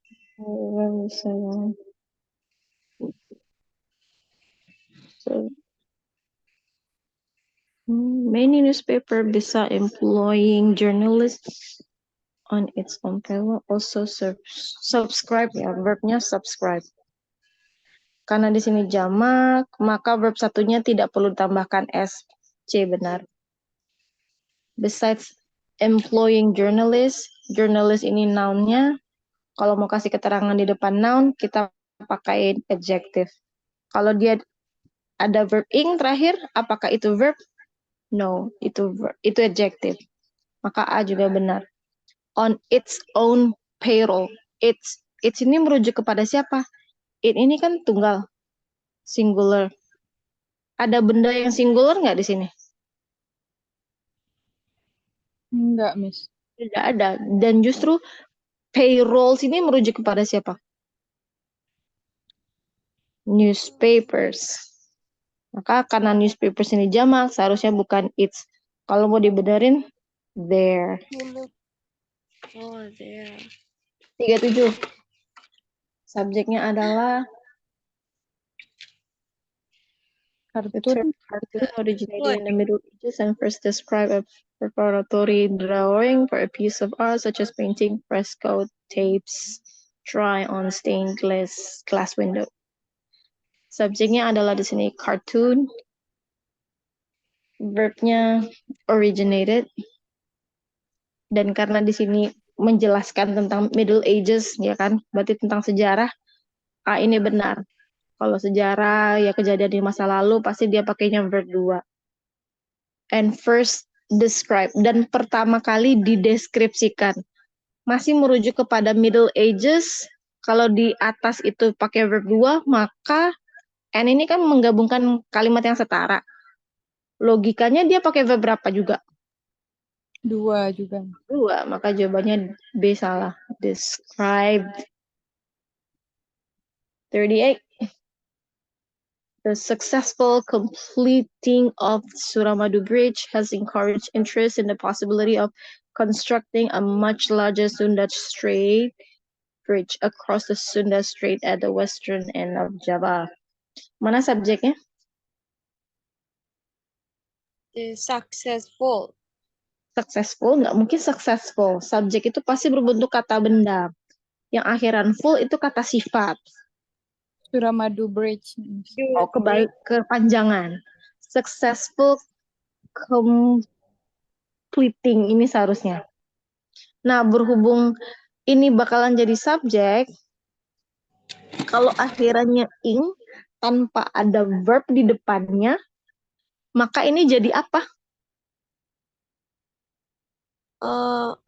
Many newspaper bisa employing journalists on its own payroll also subscribe ya, verbnya subscribe. Karena di sini jamak, maka verb satunya tidak perlu ditambahkan S. C benar. Besides employing journalists, journalist ini noun-nya. Kalau mau kasih keterangan di depan noun, kita pakai adjective. Kalau dia ada verb ing terakhir, apakah itu verb? No, itu adjective. Maka A juga benar. On its own payroll. It's ini merujuk kepada siapa? It ini kan tunggal, singular. Ada benda yang singular nggak di sini? Enggak, Miss. Tidak ada. Dan justru payrolls ini merujuk kepada siapa? Newspapers. Maka karena newspapers ini jamak, seharusnya bukan its. Kalau mau dibenerin, there. Oh, there. 37. Subjeknya adalah cartoon originated in the Middle Ages and first described a preparatory drawing for a piece of art such as painting, fresco, tapes, try on stained glass window. Subjeknya adalah di sini cartoon, verbnya originated, dan karena di sini menjelaskan tentang Middle Ages, ya kan, berarti tentang sejarah. Ini benar. Kalau sejarah ya kejadian di masa lalu pasti dia pakainya verb 2. And first describe, dan pertama kali dideskripsikan. Masih merujuk kepada Middle Ages. Kalau di atas itu pakai verb 2, maka and ini kan menggabungkan kalimat yang setara. Logikanya dia pakai verb berapa juga? 2 juga. 2, maka jawabannya B salah. Describe. 38. The successful completing of Suramadu Bridge has encouraged interest in the possibility of constructing a much larger Sunda Strait bridge across the Sunda Strait at the western end of Java. Mana subjeknya? Successful. Successful, nggak mungkin successful. Subjek itu pasti berbentuk kata benda. Yang akhiran full itu kata sifat. Suramadu Bridge. Oh, kebalik, kepanjangan. Successful completing ini seharusnya. Nah, berhubung ini bakalan jadi subjek, kalau akhirannya ing tanpa ada verb di depannya, maka ini jadi apa?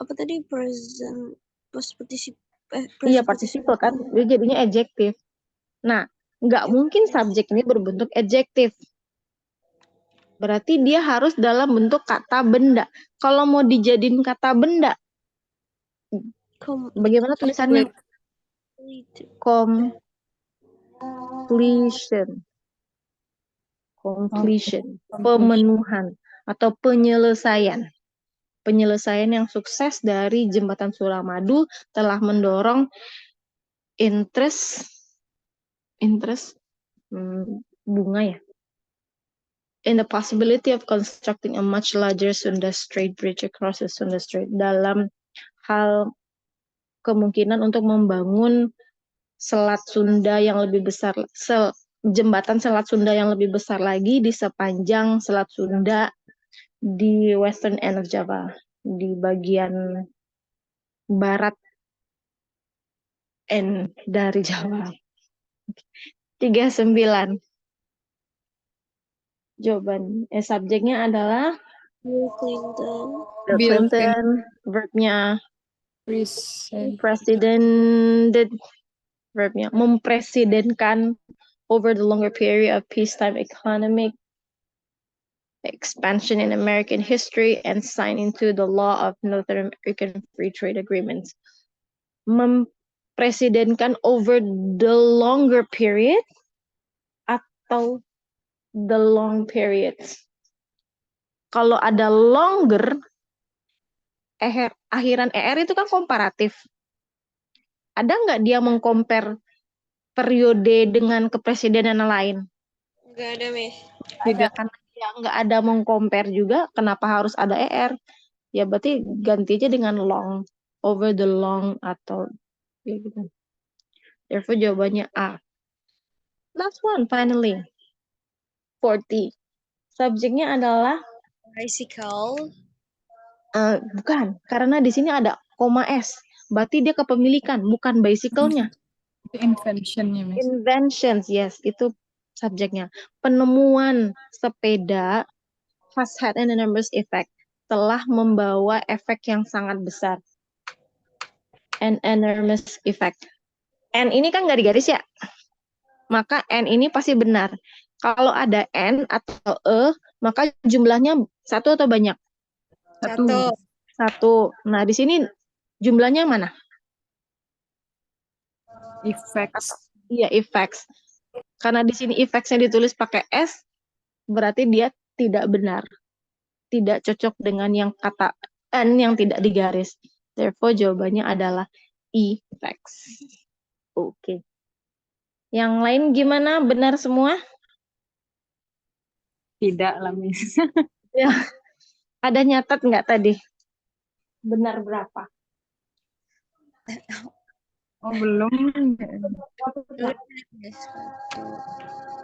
Apa tadi present participle? Iya, participle kan, dia jadinya adjektif. Nah, nggak mungkin subjek ini berbentuk adjektif. Berarti dia harus dalam bentuk kata benda. Kalau mau dijadiin kata benda, bagaimana tulisannya? Completion, pemenuhan atau penyelesaian. Penyelesaian yang sukses dari jembatan Suramadu telah mendorong interest bunga ya, in the possibility of constructing a much larger Sunda Strait bridge across the Sunda Strait, dalam hal kemungkinan untuk membangun selat Sunda yang lebih besar, jembatan selat Sunda yang lebih besar lagi di sepanjang selat Sunda di western end of Java, di bagian barat end dari Java. 39. Jawaban subjeknya adalah Bill Clinton. Bill Clinton. Verbnya Present. presidented. Verbnya mempresidenkan over the longer period of peacetime economic expansion in American history and signed into the law of North American Free Trade Agreements. Mempresidenkan over the longer period atau the long periods. Kalau ada longer, akhiran ER itu kan komparatif. Ada nggak dia mengcompare periode dengan kepresidenan lain? Nggak ada, Miss. Tidak, karena dia nggak ada mengcompare juga, kenapa harus ada ER? Ya berarti ganti aja dengan long, over the long atau ya gitu. Therefore jawabannya A. Last one, finally. 40. Subjeknya adalah Bicycle. bukan, karena di sini ada koma S. Berarti dia kepemilikan, bukan bicycle-nya. Invention-nya, Miss. Inventions, yes, itu subjeknya. Penemuan sepeda has had an enormous effect. Telah membawa efek yang sangat besar. An enormous effect. N ini kan nggak digaris ya? Maka N ini pasti benar. Kalau ada N atau E, maka jumlahnya satu atau banyak? Satu. Satu. Nah, di sini jumlahnya mana? Effects. Iya, effects. Karena di sini effects-nya ditulis pakai S, berarti dia tidak benar. Tidak cocok dengan yang kata N yang tidak digaris. Therefore, jawabannya adalah effects. Oke. Yang lain gimana? Benar semua? Tidak lah, Miss. Ya. Ada nyatat nggak tadi? Benar berapa? Oh, belum. Udah, Miss. 1,